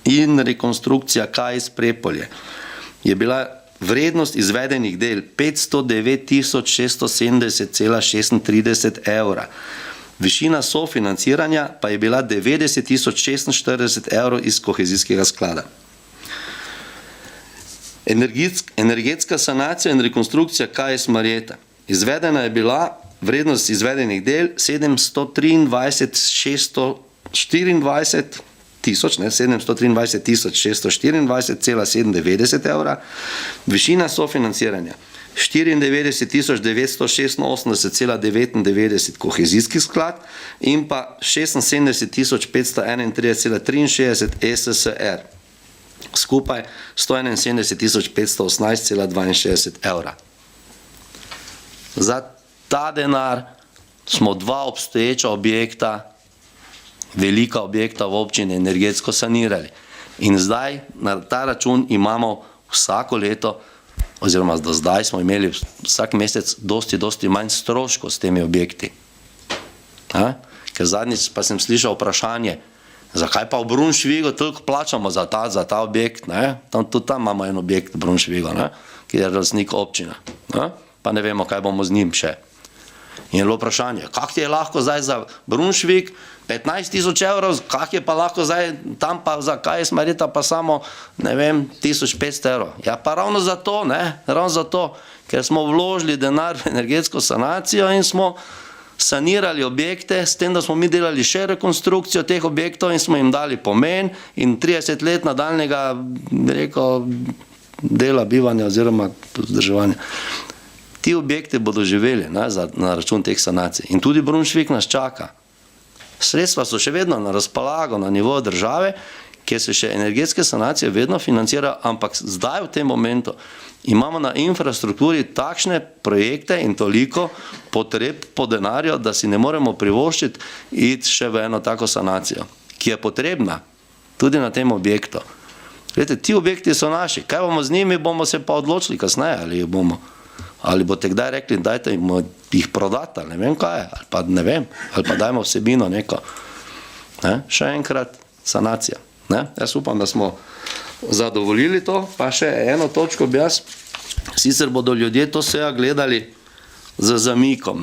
in rekonstrukcija KS Prepolje je bila vrednost izvedenih del 509.670,36 evra. Višina sofinanciranja pa je bila 90.046 evrov iz kohezijskega sklada. Energetska sanacija in rekonstrukcija KS Marjeta. Izvedena je bila vrednost izvedenih del 723.624,97 evra, višina sofinanciranja 94.986,99 kohezijski sklad in pa 76.531,63 SSR, skupaj 171.518,62 evra. Za ta denar smo dva obstoječa objekta, velika objekta v občini energetsko sanirali. In zdaj na ta račun imamo vsako leto, oziroma do zdaj smo imeli vsak mesec dosti manj stroškov s temi objekti. Ker zadnjič pa sem slišal vprašanje, zakaj pa v Brunšvigu toliko plačamo za ta objekt, tudi tam imamo en objekt v Brunšvigu, ki je lastnik občina, pa ne vemo, kaj bomo z njim še. In je bilo vprašanje, kak ti je lahko zdaj za Brunšvig 15.000 evrov, kak je pa lahko zdaj tam pa za KS Marjeta pa samo, ne vem, 1500 evrov. Ja, pa ravno zato, ker smo vložili denar v energetsko sanacijo in smo sanirali objekte, s tem, da smo mi delali še rekonstrukcijo teh objektov in smo jim dali pomen in 30 let nadaljnega, bi rekel, dela, bivanja oziroma vzdrževanja. Ti objekti bodo živeli na račun teh sanacij. In tudi Brunšvig nas čaka. Sredstva so še vedno na razpolago na nivoju države, kjer se še energetske sanacije vedno financira, ampak zdaj v tem momentu imamo na infrastrukturi takšne projekte in toliko potreb po denarju, da si ne moremo privoščiti iti še v eno tako sanacijo, ki je potrebna tudi na tem objektu. Gledajte, ti objekti so naši. Kaj bomo z njimi, bomo se pa odločili kasneje, ali boste kdaj rekli, dajte jih prodati, ali ne vem kaj, ali pa dajmo vsebino neko. Še enkrat, sanacija. Jaz upam, da smo zadovoljili to, pa še eno točko bi jaz, sicer bodo ljudje to sejo gledali z zamikom,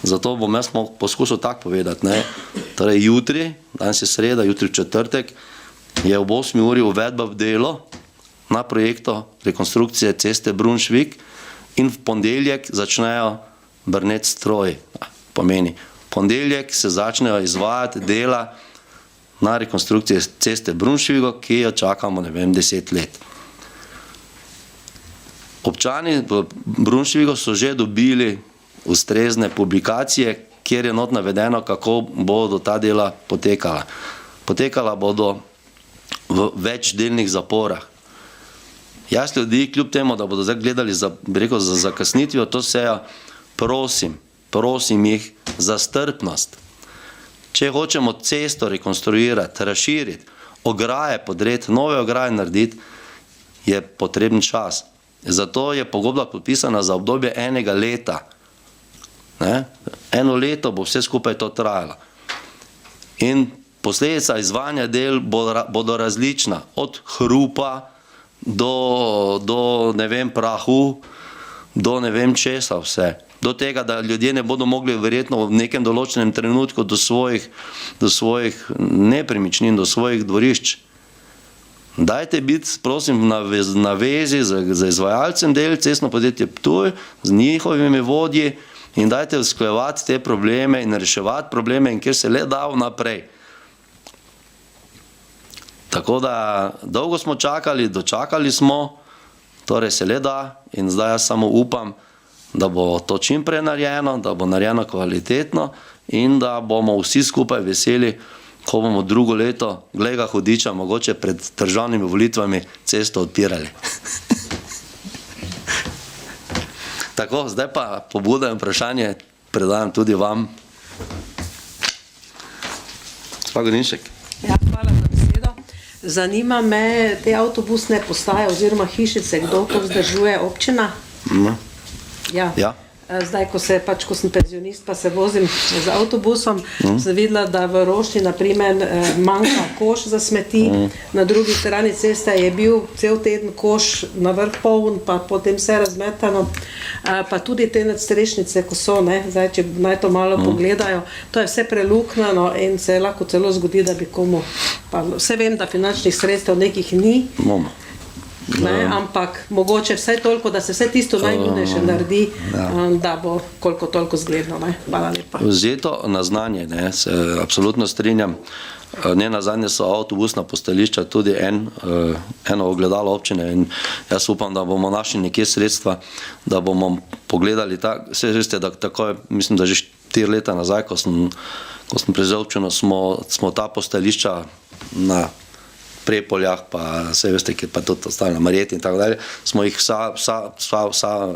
zato bom jaz poskušal tako povedati, torej jutri, danes je sreda, jutri v četrtek, je ob 8. uri uvedba v delo na projektu rekonstrukcije ceste Brunšvig in v ponedeljek začnejo brneti stroji. Pomeni, v ponedeljek se začnejo izvajati dela na rekonstrukcije ceste Brunšvigo, ki jo čakamo, 10 let. Občani v Brunšvigu so že dobili ustrezne publikacije, kjer je not navedeno, kako bodo ta dela potekala. Potekala bodo v več delnih zaporah. Jaz ljudi, kljub temu, da bodo zdaj gledali za zakasnitvijo, to sejo, prosim jih za strpnost. Če hočemo cesto rekonstruirati, razširiti, ograje podreti, nove ograje narediti, je potreben čas. Zato je pogodba podpisana za obdobje enega leta. Eno leto bo vse skupaj to trajalo. In posledica izvajanja del bodo različna, od hrupa do ne vem, prahu, do ne vem česa vse. Do tega, da ljudje ne bodo mogli verjetno v nekem določenem trenutku do svojih nepremičnin, do svojih dvorišč. Dajte biti, prosim, na vezi z izvajalcem del, Cestno podjetje Ptuj, z njihovimi vodji in dajte usklajevati te probleme in reševati probleme in kjer se le da naprej. Tako da dolgo smo čakali, dočakali smo, torej se le da in zdaj jaz samo upam, da bo to čim prej narejeno, da bo narejeno kvalitetno in da bomo vsi skupaj veseli, ko bomo drugo leto, glej ga hudiča, mogoče pred državnimi volitvami cesto odpirali. Tako, zdaj pa pobuda in vprašanje predajam tudi vam. Gospa Godinšek. Ja, hvala za besedo. Zanima me te avtobusne postaje oziroma hišice, kdo to vzdržuje, občina? Ja. Ja. Zdaj, ko sem penzionist, pa se vozim z avtobusom, sem videla, da v Rošni naprimer manjka koš za smeti, na drugi strani ceste je bil cel teden koš na vrh poln, pa potem vse razmetano, pa tudi te nadstrešnice, ko so, ne, zdaj, če naj to malo pogledajo, to je vse preluknjeno in se lahko celo zgodi, da bi komu, pa vse vem, da finančnih sredstev nekih ni, ne, ampak mogoče vsaj toliko, da se vse tisto najnujnejše naredi, da bo koliko toliko zgledno. Ne. Hvala lepa. Vzeto na znanje, ne, se absolutno strinjam. Ne nazadnje so avtobusna postajališča tudi eno ogledalo občine in jaz upam, da bomo našli nekje sredstva, da bomo pogledali vse veste, da tako je, mislim, da že 4 leta nazaj, ko sem prevzel občino, smo ta postajališča na Prepoljah, pa vse veste, ki pa tudi ostali na Marjeti in tako dalje, smo jih vsa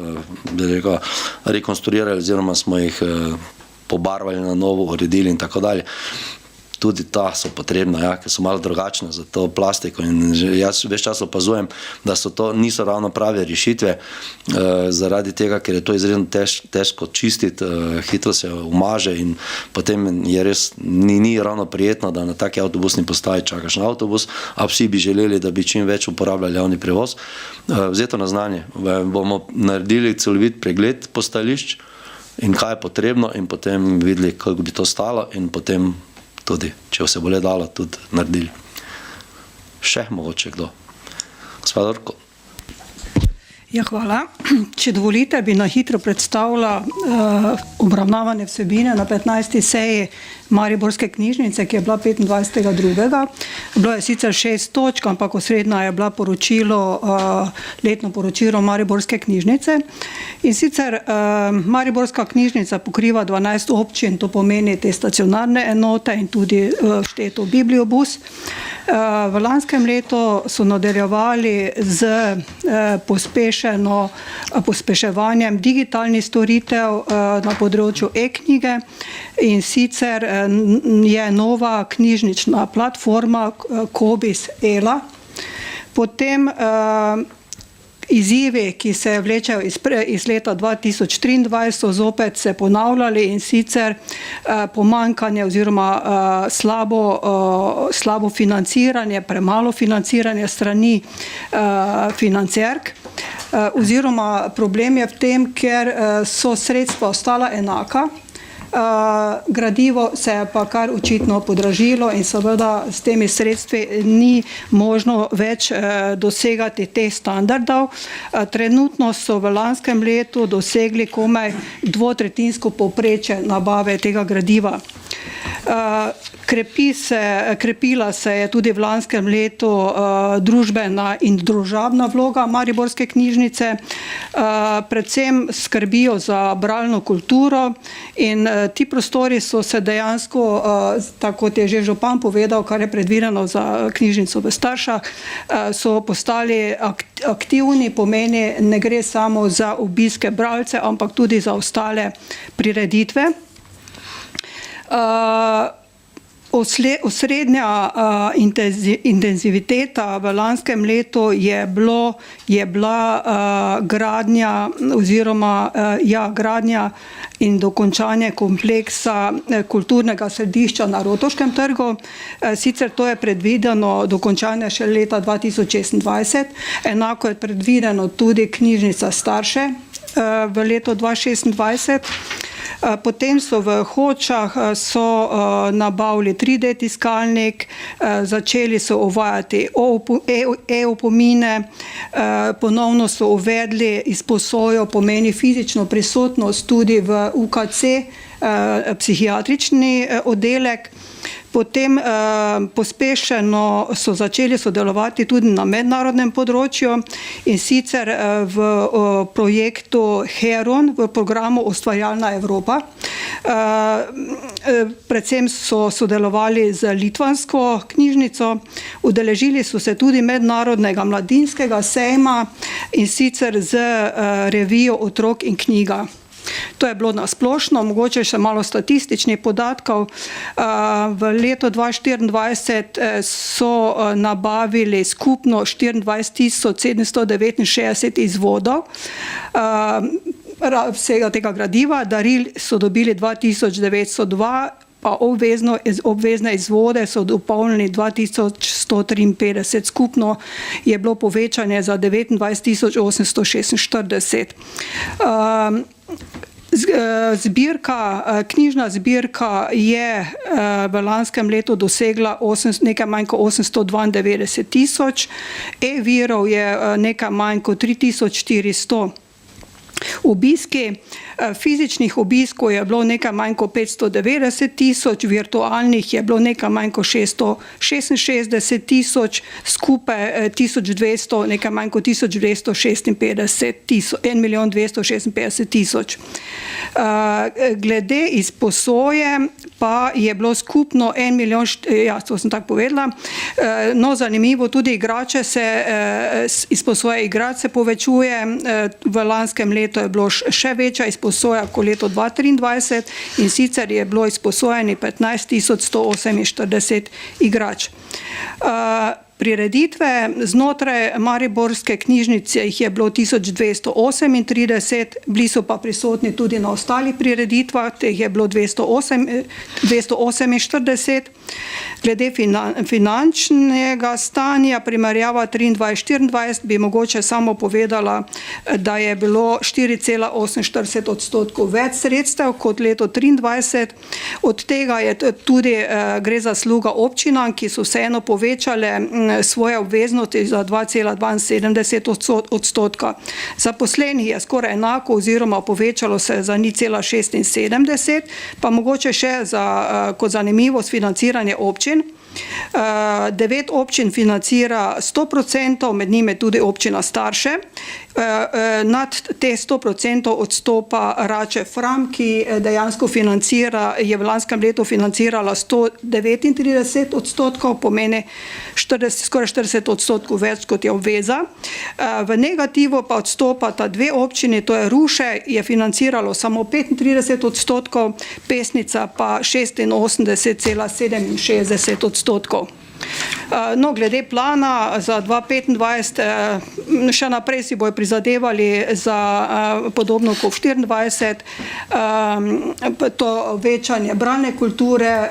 rekonstruirali oziroma smo jih pobarvali na novo, uredili in tako dalje. Tudi ta so potrebna, ja, ker so malo drugačne za to plastiko in jaz več čas opazujem, da niso ravno prave rešitve zaradi tega, ker je to izredno težko čistiti, hitro se umaže in potem je res ni ravno prijetno, da na taki avtobusni postaji čakaš na avtobus, a vsi bi želeli, da bi čim več uporabljali javni prevoz. Vzeto na znanje, bomo naredili celovit pregled postajališč in kaj je potrebno in potem videli, kako bi to stalo in potem tudi, če se bo le dalo, tudi naredili. Še mogoče kdo? Gospod Orko. Ja, hvala. Če dovolite, bi na hitro predstavila obravnavane vsebine na 15. seji Mariborske knjižnice, ki je bila 25.2. Bilo je sicer 6 točk, ampak osrednja je bila letno poročilo Mariborske knjižnice. In sicer Mariborska knjižnica pokriva 12 občin, to pomeni te stacionarne enote in tudi šteto Bibliobus. V lanskem letu so nadaljevali z pospeševanjem digitalnih storitev na področju e-knjige in sicer je nova knjižnična platforma Kobis Ela. Potem izzivi, ki se vlečejo iz leta 2023, so zopet se ponavljali in sicer pomanjkanje oziroma slabo financiranje, premalo financiranje strani financerk. Oziroma problem je v tem, ker so sredstva ostala enaka, gradivo se je pa kar očitno podražilo in seveda s temi sredstvi ni možno več dosegati teh standardov. Trenutno so v lanskem letu dosegli komaj 2/3 povprečje nabave tega gradiva. Krepila se je tudi v lanskem letu družbena in družabna vloga Mariborske knjižnice, predvsem skrbijo za bralno kulturo in ti prostori so se dejansko, tako kot je že župan povedal, kar je predvideno za knjižnico v Staršah, so postali aktivni, pomeni ne gre samo za obiske bralce, ampak tudi za ostale prireditve. Osrednja intenziviteta v lanskem letu je bila gradnja oziroma gradnja in dokončanje kompleksa kulturnega središča na Rotovškem trgu. Sicer to je predvideno dokončanje še leta 2026, enako je predvideno tudi knjižnica Starše v letu 2026. Potem so v Hočah nabavili 3D tiskalnik, začeli so uvajati e-opomine, ponovno so uvedli izposojo, pomeni fizično prisotnost tudi v UKC, psihiatrični oddelek. Potem pospešeno so začeli sodelovati tudi na mednarodnem področju, in sicer v projektu Heron, v programu Ustvarjalna Evropa. Predvsem so sodelovali z litvansko knjižnico, udeležili so se tudi mednarodnega mladinskega sejma, in sicer z revijo Otrok in knjiga. To je bilo na splošno, mogoče še malo statističnih podatkov. V letu 2024 so nabavili skupno 24.769 izvodov vsega tega gradiva, daril so dobili 2902, pa obvezne izvode so dopolnili 2153. Skupno je bilo povečanje za 29.846. Knjižna zbirka je v lanskem letu dosegla nekaj manj kot 892.000, e-virov je nekaj manj kot 3.400. Obiski, fizičnih obiskov je bilo nekaj manj kot 590.000, virtualnih je bilo nekaj manj kot 666.000, skupaj 1200, nekaj manj kot 1.256.000. Glede izposoje pa je bilo skupno 1 milijon, ja, to sem tako povedala. No, zanimivo, tudi igrače izposoja igrač se povečuje. V lanskem letu je bilo še večja izposoja kot leto 2023, in sicer je bilo izposojeni 15.148 igrač. Prireditve znotraj Mariborske knjižnice jih je bilo 1238, bili so pa prisotni tudi na ostalih prireditvah, teh je bilo 248. Glede finančnega stanja, primerjava 23-24, bi mogoče samo povedala, da je bilo 4,48% več sredstev kot leto 23. Od tega je tudi gre za zasluga občinam, ki so vseeno povečale svoje obveznosti za 2,72%. Zaposlenih je skoraj enako oziroma povečalo se za 0,76, pa mogoče še kot zanimivost financiranje občin. 9 občin financira 100%, med njimi tudi občina Starše. Nad te 100% odstopa Rače Fram, ki dejansko je v lanskem letu financirala 139%, pomeni skoraj 40% več, kot je obveza. V negativu pa odstopata 2 občini, to je Ruše, je financiralo samo 35%, Pesnica pa 86,67%. No, glede plana za 2025, še naprej si bojo prizadevali za podobno kot v 2024, to večanje bralne kulture,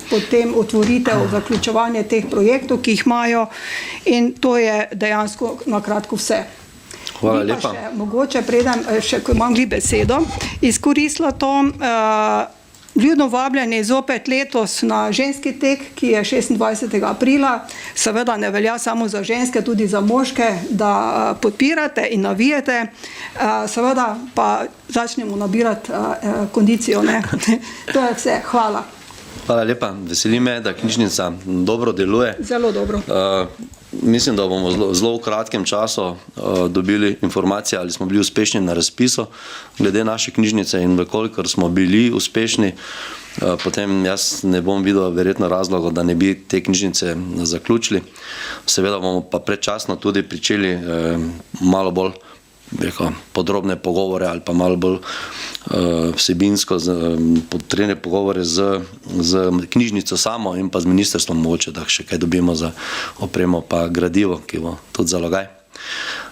potem otvoritev, zaključevanje teh projektov, ki jih imajo, in to je dejansko na kratko vse. Hvala lepa. Mogoče predem, še ko imam besedo, izkoristila to, vljudno vabljeni zopet letos na ženski tek, ki je 26. aprila. Seveda ne velja samo za ženske, tudi za moške, da podpirate in navijete. Seveda pa začnemo nabirati kondicijo. To je vse. Hvala. Hvala lepa. Veseli me, da knjižnica dobro deluje. Zelo dobro. Mislim, da bomo zelo v kratkem času dobili informacije, ali smo bili uspešni na razpisu glede naše knjižnice, in vkolikor smo bili uspešni, potem jaz ne bom videl verjetno razloga, da ne bi te knjižnice zaključili. Seveda bomo pa predčasno tudi pričeli malo bolj podrobne pogovore ali pa malo bolj vsebinsko potrebne pogovore z knjižnico samo in pa z ministrstvom, mogoče, da še kaj dobimo za opremo pa gradivo, ki bo tudi zalogaj.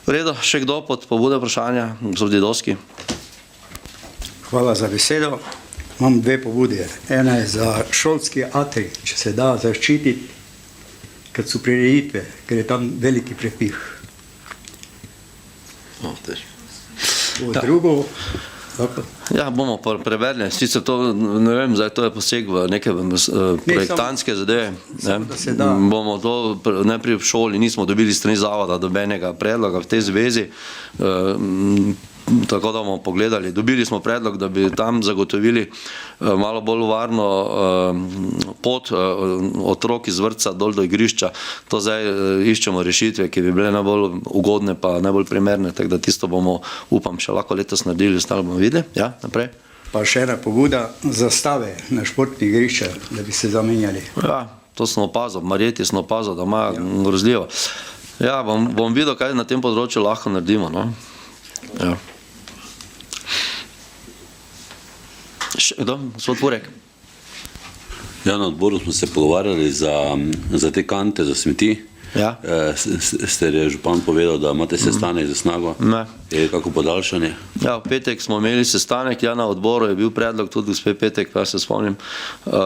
V redu, še kdo pod pobude vprašanja? Gospod Dedovski. Hvala za besedo. Imam 2 pobude. Ena je za šolski atrij, če se da zaščititi, kad so prireditve, ker je tam veliki prepih. Drugo, ja, bomo preverili. Sicer to, ne vem, zdaj to je poseg v neke projektantske zadeve. Bomo to, najprej v šoli nismo dobili strani zavoda dobenega predloga v tej zvezi. tako da bomo pogledali. Dobili smo predlog, da bi tam zagotovili malo bolj varno pot otrok iz vrtca dol do igrišča. To zdaj iščemo rešitve, ki bi bile najbolj ugodne pa najbolj primerne, tako da tisto bomo, upam, še lahko letos naredili, ostalo bomo videli. Ja, naprej. Pa še ena pobuda, zastave na športnih igrišča, da bi se zamenjali. Ja, to sem opazil, Marjeti sem opazil, da ima grozljivo. Ja, bom videl, kaj na tem področju lahko naredimo. No? Ja. Kdo? Gospod Furek? Ja, na odboru smo se pogovarjali za te kante, za smeti. Ja. Ste župan povedal, da imate sestanek za Snago? Ne. Je kako podaljšanje? Ja, v petek smo imeli sestanek, ja, na odboru je bil predlog tudi gospe Petek, pa se spomnim,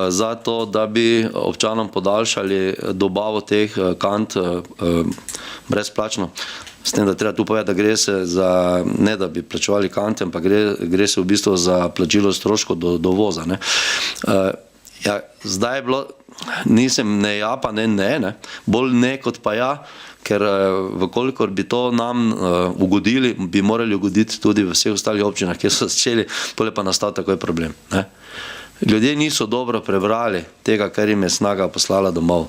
za to, da bi občanom podaljšali dobavo teh kant brezplačno. S tem, da treba tu povedati, da gre se za, ne da bi plačevali kante, ampak gre se v bistvu za plačilo stroškov dovoza. Ja, zdaj je bilo, nisem ne ja, pa ne, bolj ne kot pa ja, ker vkolikor bi to nam ugodili, bi morali ugoditi tudi v vseh ostalih občinah, kjer so začeli, pole pa nastal takoj problem. Ne. Ljudje niso dobro prebrali tega, kar jim je Snaga poslala domov.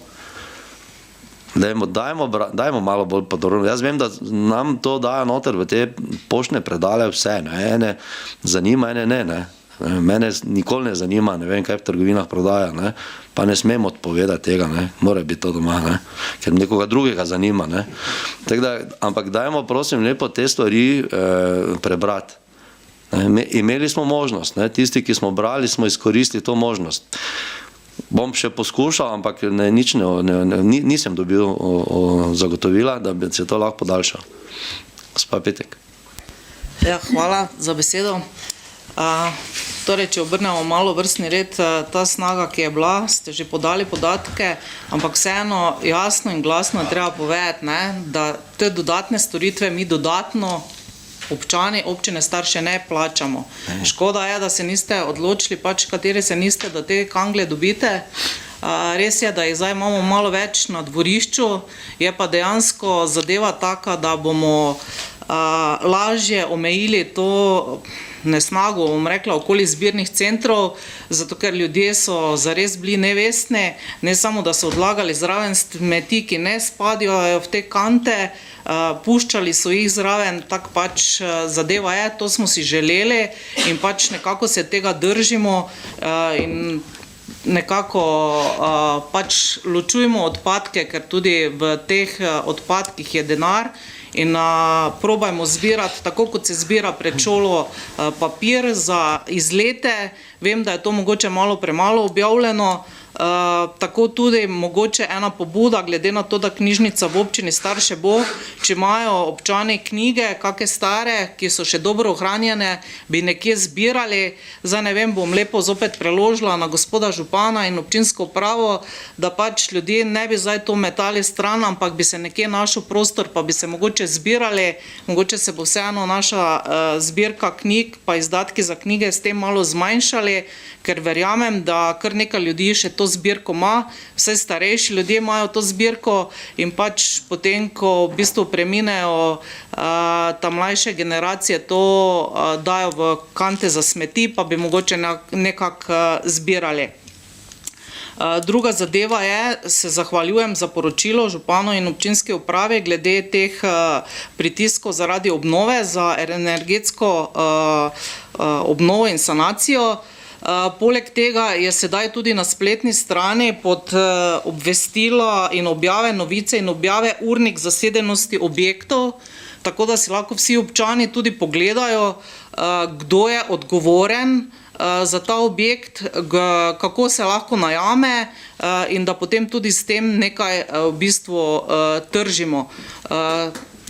Dajmo malo bolj podrobno. Jaz vem, da nam to dajo noter v te poštne predale vse, ene zanima, ene ne. Mene nikoli ne zanima, ne vem, kaj v trgovinah prodaja, pa ne smem odpovedati tega, mora biti to doma, ker nekoga drugega zanima. Ampak dajmo, prosim, lepo te stvari prebrati. Imeli smo možnost, tisti, ki smo brali, smo izkoristili to možnost. Bom še poskušal, ampak nisem dobil zagotovila, da bi se to lahko podaljšal. Gospa Petek. Ja, hvala za besedo. Torej, če obrnemo malo vrstni red, ta Snaga, ki je bila, ste že podali podatke, ampak vseeno jasno in glasno je treba povedati, da te dodatne storitve mi dodatno občani, občine starše ne plačamo. Škoda je, da se niste odločili, kateri se niste, da te kangle dobite. Res je, da jih zdaj imamo malo več na dvorišču, je pa dejansko zadeva taka, da bomo lažje omejili to nesnago, bom rekla, okoli zbirnih centrov, zato ker ljudje so zares bili nevestni, ne samo, da so odlagali zraven smeti, ki ne spadijo v te kante, puščali so jih zraven, tako pač zadeva je, to smo si želeli in pač nekako se tega držimo in nekako pač ločujemo odpadke, ker tudi v teh odpadkih je denar in probajmo zbirati, tako kot se zbira pred šolo papir za izlete. Vem, da je to mogoče malo premalo objavljeno, tako tudi mogoče ena pobuda, glede na to, da knjižnica v občini Starše bo, če imajo občani knjige, kakšne stare, ki so še dobro ohranjene, bi nekje zbirali. Zdaj ne vem, bom lepo zopet preložila na gospoda župana in občinsko upravo, da pač ljudje ne bi zdaj to metali stran, ampak bi se nekje našel prostor, pa bi se mogoče zbirali, mogoče se bo vseeno naša zbirka knjig, pa izdatki za knjige s tem malo zmanjšali, ker verjamem, da kar nekaj ljudi še to zbirko ima, vse starejši ljudje imajo to zbirko in pač potem, ko v bistvu preminejo ta mlajše generacije, to dajo v kante za smeti, pa bi mogoče nekako zbirali. Druga zadeva je, se zahvaljujem za poročilo županu in občinske uprave glede teh pritiskov zaradi obnove, za energetsko obnovo in sanacijo. Poleg tega je sedaj tudi na spletni strani pod obvestila in objave, novice in objave urnik zasedenosti objektov, tako da si lahko vsi občani tudi pogledajo, kdo je odgovoren za ta objekt, kako se lahko najame in da potem tudi s tem nekaj v bistvu tržimo.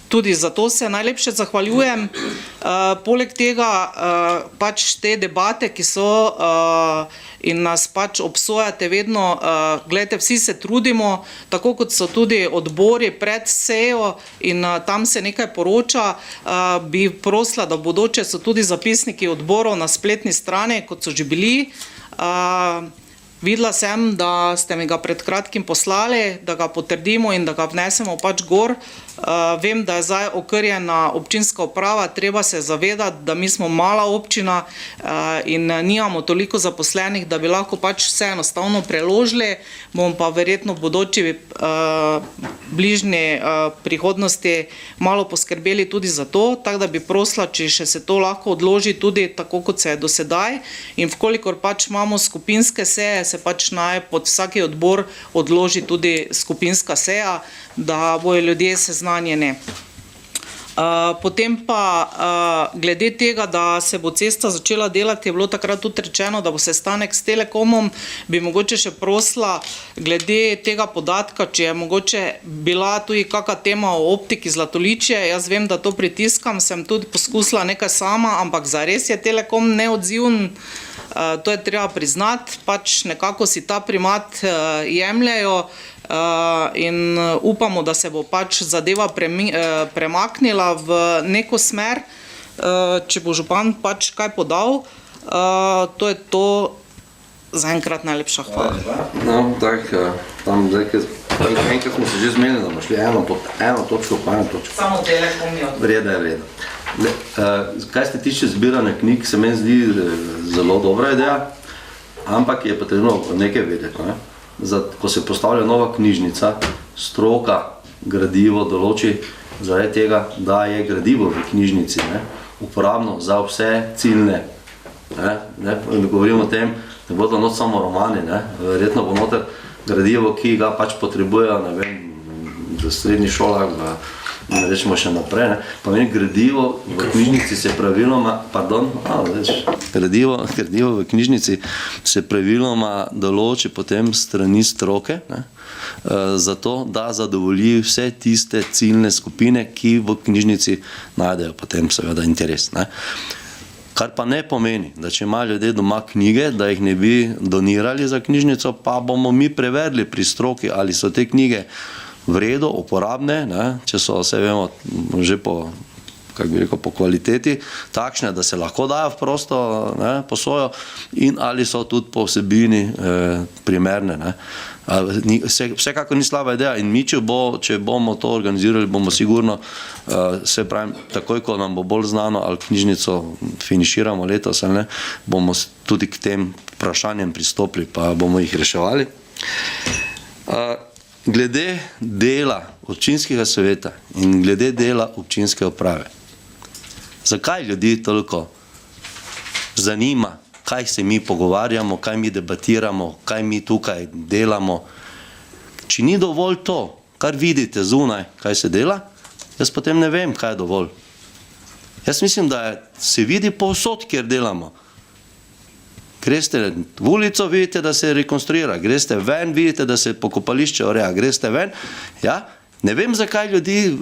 Tudi zato se najlepše zahvaljujem. Poleg tega pač te debate, ki so in nas pač obsojate vedno, gledajte, vsi se trudimo, tako kot so tudi odbori pred sejo in tam se nekaj poroča, bi prosila, da v bodoče so tudi zapisniki odborov na spletni strani, kot so že bili. Videla sem, da ste mi ga pred kratkim poslali, da ga potrdimo in da ga vnesemo pač gor Vem, da je zdaj okrnjena občinska uprava, treba se zavedati, da mi smo mala občina in nimamo toliko zaposlenih, da bi lahko pač vse enostavno preložili, bomo pa verjetno v bodoči bližnji prihodnosti malo poskrbeli tudi za to, tako da bi prosila, če še se to lahko odloži tudi tako, kot se je do sedaj, in vkolikor pač imamo skupinske seje, se pač naj pod vsaki odbor odloži tudi skupinska seja, da bojo ljudje seznanjeni. Potem pa glede tega, da se bo cesta začela delati, je bilo takrat tudi rečeno, da bo sestanek s Telekomom, bi mogoče še prosila glede tega podatka, če je mogoče bila tudi kakšna tema o optiki Zlatoličje. Jaz vem, da to pritiskam, sem tudi poskusila nekaj sama, ampak zares je Telekom neodziven, to je treba priznati, pač nekako si ta primat jemljajo, in upamo, da se bo pač zadeva premaknila v neko smer, če bo župan pač kaj podal. To je to, zaenkrat najlepša hvala. No, tako, tam zdaj, enkrat smo se že zmenili, da bomo šli eno točko po eno točko. Samo Telekom je Vreda. Kaj se tiče zbiranja knjig, se meni zdi zelo dobra ideja, ampak je potrebno nekaj vedeti. Ko se postavlja nova knjižnica, stroka gradivo določi zaradi tega, da je gradivo v knjižnici uporabno za vse ciljne. Ne govorimo o tem, ne bodo not samo romani, verjetno bo noter gradivo, ki ga pač potrebujejo, ne vem, v srednjih šolah, rečemo še naprej, pa meni gradivo v knjižnici se praviloma, gradivo v knjižnici se praviloma določi potem strani stroke, zato da zadovolji vse tiste ciljne skupine, ki v knjižnici najdejo potem seveda interes. Kar pa ne pomeni, da če imajo ljudje doma knjige, da jih ne bi donirali za knjižnico, pa bomo mi preverili pri stroki, ali so te knjige v redu, uporabne, če so, vse vemo, že po, kako bi rekel, po kvaliteti, takšne, da se lahko dajo v prosto posojo, in ali so tudi po vsebini primerne. Vsekako ni slaba ideja in mi, če bomo to organizirali, bomo sigurno, se pravim, takoj, ko nam bo bolj znano, ali knjižnico finiširamo letos, ali ne, bomo tudi k tem vprašanjem pristopili, pa bomo jih reševali. Glede dela občinskega sveta in glede dela občinske uprave. Zakaj ljudi toliko zanima, kaj se mi pogovarjamo, kaj mi debatiramo, kaj mi tukaj delamo? Če ni dovolj to, kar vidite zunaj, kaj se dela, jaz potem ne vem, kaj je dovolj. Jaz mislim, da se vidi povsod, kjer delamo. Greste v ulico, vidite, da se rekonstruira, greste ven, vidite, da se pokopališče ureja, greste ven, ne vem, zakaj ljudi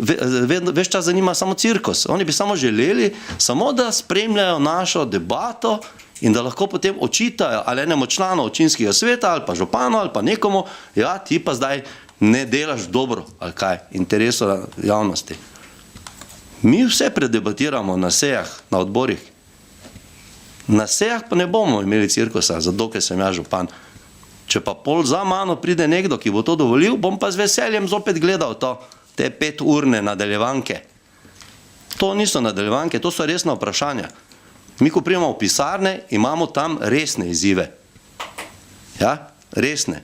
ves čas zanima samo cirkus. Oni bi samo želeli, samo da spremljajo našo debato in da lahko potem očitajo ali enemu članu občinskega sveta, ali pa županu, ali pa nekomu, ti pa zdaj ne delaš dobro, ali kaj, interesu javnosti. Mi vse predebatiramo na sejah, na odborih. Na sejah pa ne bomo imeli cirkusa, zato ker sem jaz župan. Če pa pol za mano pride nekdo, ki bo to dovolil, bom pa z veseljem zopet gledal te 5-urne nadaljevanke. To niso nadaljevanke, to so resna vprašanja. Mi, ko pridemo v pisarne, imamo tam resne izzive. Resne.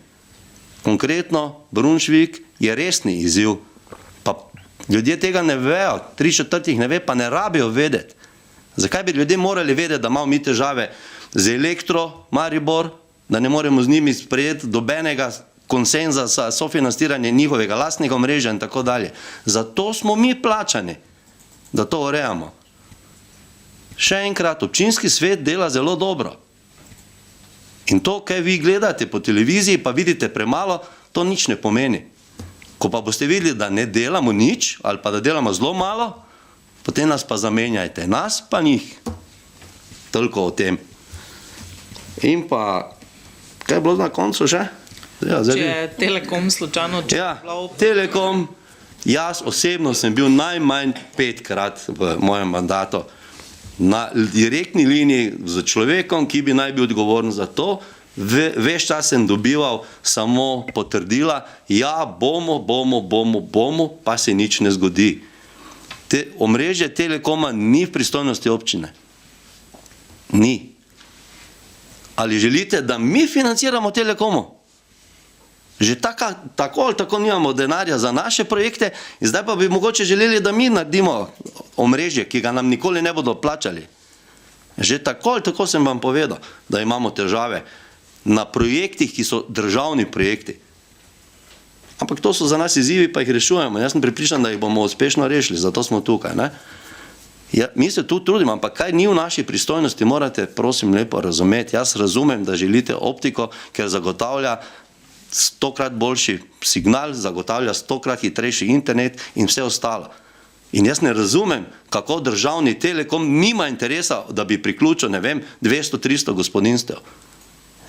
Konkretno, Brunšvik je resni izziv. Pa ljudje tega ne vejo, 3/4 ne ve, pa ne rabijo vedeti. Zakaj bi ljudje morali vedeti, da imamo mi težave z Elektro Maribor, da ne moremo z njimi sprejeti dobenega konsenza za sofinanciranje njihovega lastnega omrežja in tako dalje. Zato smo mi plačani, da to urejamo. Še enkrat, občinski svet dela zelo dobro. In to, kaj vi gledate po televiziji, pa vidite premalo, to nič ne pomeni. Ko pa boste videli, da ne delamo nič, ali pa da delamo zelo malo, potem nas pa zamenjajte, nas pa njih. Toliko o tem. In pa, kaj je bilo na koncu še? Če je Telekom slučajno... Telekom, jaz osebno sem bil najmanj 5-krat v mojem mandatu na direktni liniji z človekom, ki bi naj bil odgovoren za to, Ves čas sem dobival samo potrdila, ja, bomo, pa se nič ne zgodi. Omrežje Telekoma ni v pristojnosti občine. Ni. Ali želite, da mi financiramo Telekomu? Že tako ali tako nimamo denarja za naše projekte, in zdaj pa bi mogoče želeli, da mi naredimo omrežje, ki ga nam nikoli ne bodo plačali. Že tako ali tako sem vam povedal, da imamo težave na projektih, ki so državni projekti. Ampak to so za nas izzivi, pa jih rešujemo. Jaz sem pripričan, da jih bomo uspešno rešili, zato smo tukaj. Ne? Ja, mi se tu trudimo, ampak kaj ni v naši pristojnosti, morate prosim lepo razumeti. Jaz razumem, da želite optiko, ker zagotavlja 100-krat boljši signal, zagotavlja 100-krat hitrejši internet in vse ostalo. In jaz ne razumem, kako državni Telekom nima interesa, da bi priključil, ne vem, 200-300 gospodinstev.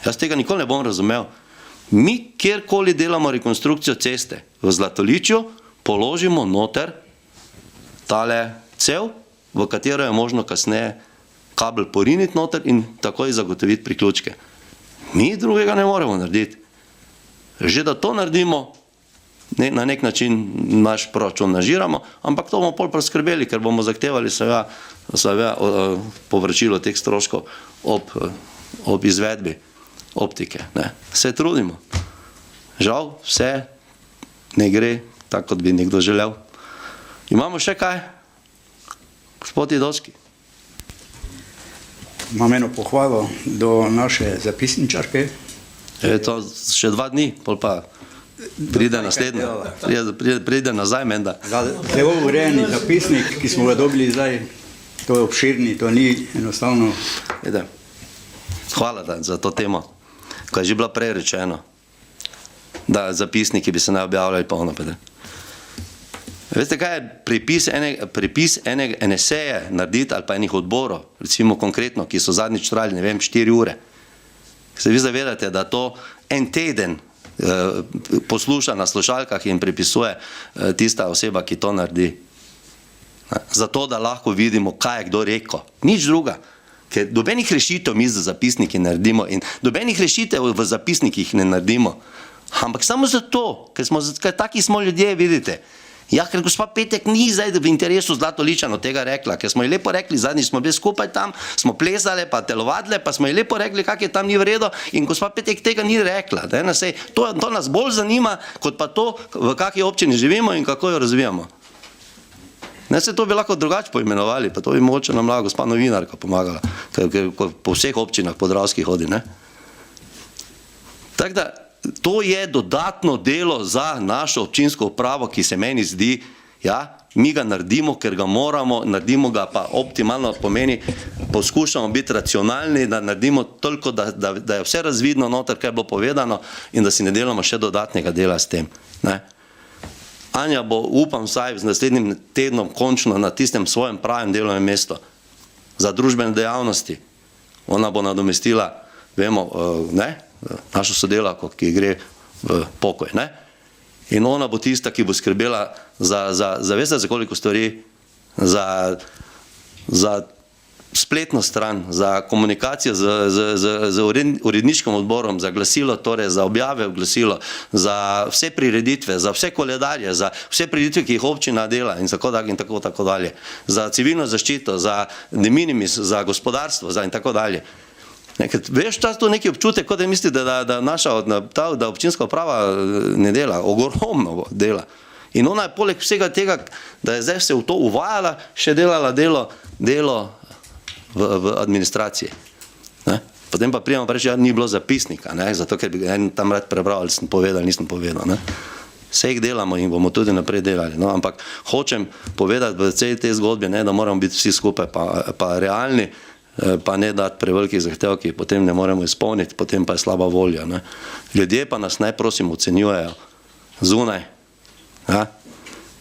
Jaz tega nikoli ne bom razumel. Mi, kjerkoli delamo rekonstrukcijo ceste v Zlatoličju, položimo noter tale cev, v katero je možno kasneje kabel poriniti noter in takoj zagotoviti priključke. Mi drugega ne moremo narediti. Že da to naredimo, na nek način naš proračun nažiramo, ampak to bomo pol preskrbeli, ker bomo zahtevali seveda povračilo teh stroškov ob izvedbi optike. Se trudimo. Žal, vse ne gre tako, kot bi nekdo želel. Imamo še kaj? Gospod Idovski. Imam eno pohvalo do naše zapisničarke. To še 2 dni, pol pa pride naslednje. Pride nazaj, menda. Zelo urejeni zapisnik, ki smo ga dobili zdaj, to je obširni, to ni enostavno. Hvala za to temo, ko je že bila prej rečeno, da zapisniki bi se ne objavljali polno. Veste, kaj je prepis ene seje narediti ali pa enih odborov, recimo konkretno, ki so zadnjič trajali, ne vem, 4 ure. Se vi zavedate, da to en teden posluša na slušalkah in prepisuje tista oseba, ki to naredi. Zato, da lahko vidimo, kaj je kdo rekel. Nič druga. Ker dobenih rešitev mi za zapisniki naredimo in dobenih rešitev v zapisnikih ne naredimo. Ampak samo zato, ker taki smo ljudje, vidite. Ja, ker gospa Petek ni zdaj v interesu Zlatoličano tega rekla, ker smo ji lepo rekli, zadnjič smo bili skupaj tam, smo plezali, pa telovadile, pa smo ji lepo rekli, kak je tam ni v redu in gospa Petek tega ni rekla. To nas bolj zanima, kot pa to, v kakej občini živimo in kako jo razvijamo. Se to bi lahko drugače poimenovali, pa to bi mogoče nam lahko gospa novinarka pomagala, ker po vseh občinah podravskih hodi. Tako da, to je dodatno delo za našo občinsko upravo, ki se meni zdi, ja, mi ga naredimo, ker ga moramo, naredimo ga pa optimalno pomeni, poskušamo biti racionalni, da naredimo toliko, da je vse razvidno noter, kaj bo povedano in da si ne delamo še dodatnega dela s tem. Anja bo, upam vsaj, z naslednjim tednom končno na tistem svojem pravem delovnem mestu za družbene dejavnosti. Ona bo nadomestila, vemo, našo sodelavko, ki gre v pokoj. In ona bo tista, ki bo skrbela veste, za koliko stvari, za spletno stran, za komunikacijo z uredniškim odborom, za glasilo, torej za objave v glasilo, za vse prireditve, za vse koledarje, za vse prireditve, ki jih občina dela in tako dalje, za civilno zaščito, za de minimis, za gospodarstvo in tako dalje. Veš čas to neki občutek, kot da mislite, da občinska uprava ne dela, ogromno dela. In ona je poleg vsega tega, da je zdaj se v to uvajala, še delala delo v administraciji. Potem pa prijemo pa reči, da ni bilo zapisnika, zato ker bi en tam rad prebral, ali sem povedal, nisem povedal. Vse jih delamo in bomo tudi naprej delali. Ampak hočem povedati v tej zgodbi, da moramo biti vsi skupaj pa realni, pa ne dati prevelikih zahtev, ki potem ne moremo izpolniti, potem pa je slaba volja. Ljudje pa nas naj prosim ocenjujejo zunaj.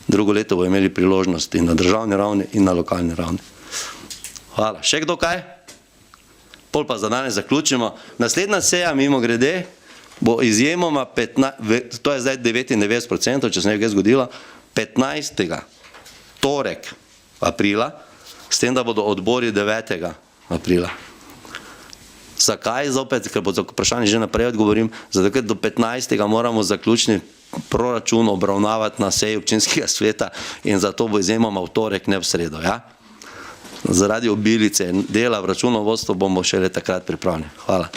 Drugo leto bo imeli priložnosti na državni ravni in na lokalni ravni. Hvala. Še kdo kaj? Pol pa za danes zaključimo. Naslednja seja, mimo grede, bo izjemoma, to je zdaj 99%, če se nekaj zgodilo, 15. torek aprila, s tem, da bodo odbori 9. aprila. Zakaj zopet, ker bo za vprašanje že naprej odgovorim, zato ker do 15. moramo zaključni proračun obravnavati na seji občinskega sveta in zato bo izjemoma v torek, ne v sredo. Ja? Zaradi obilice dela v računovodstvu bomo šele takrat pripravljeni. Hvala.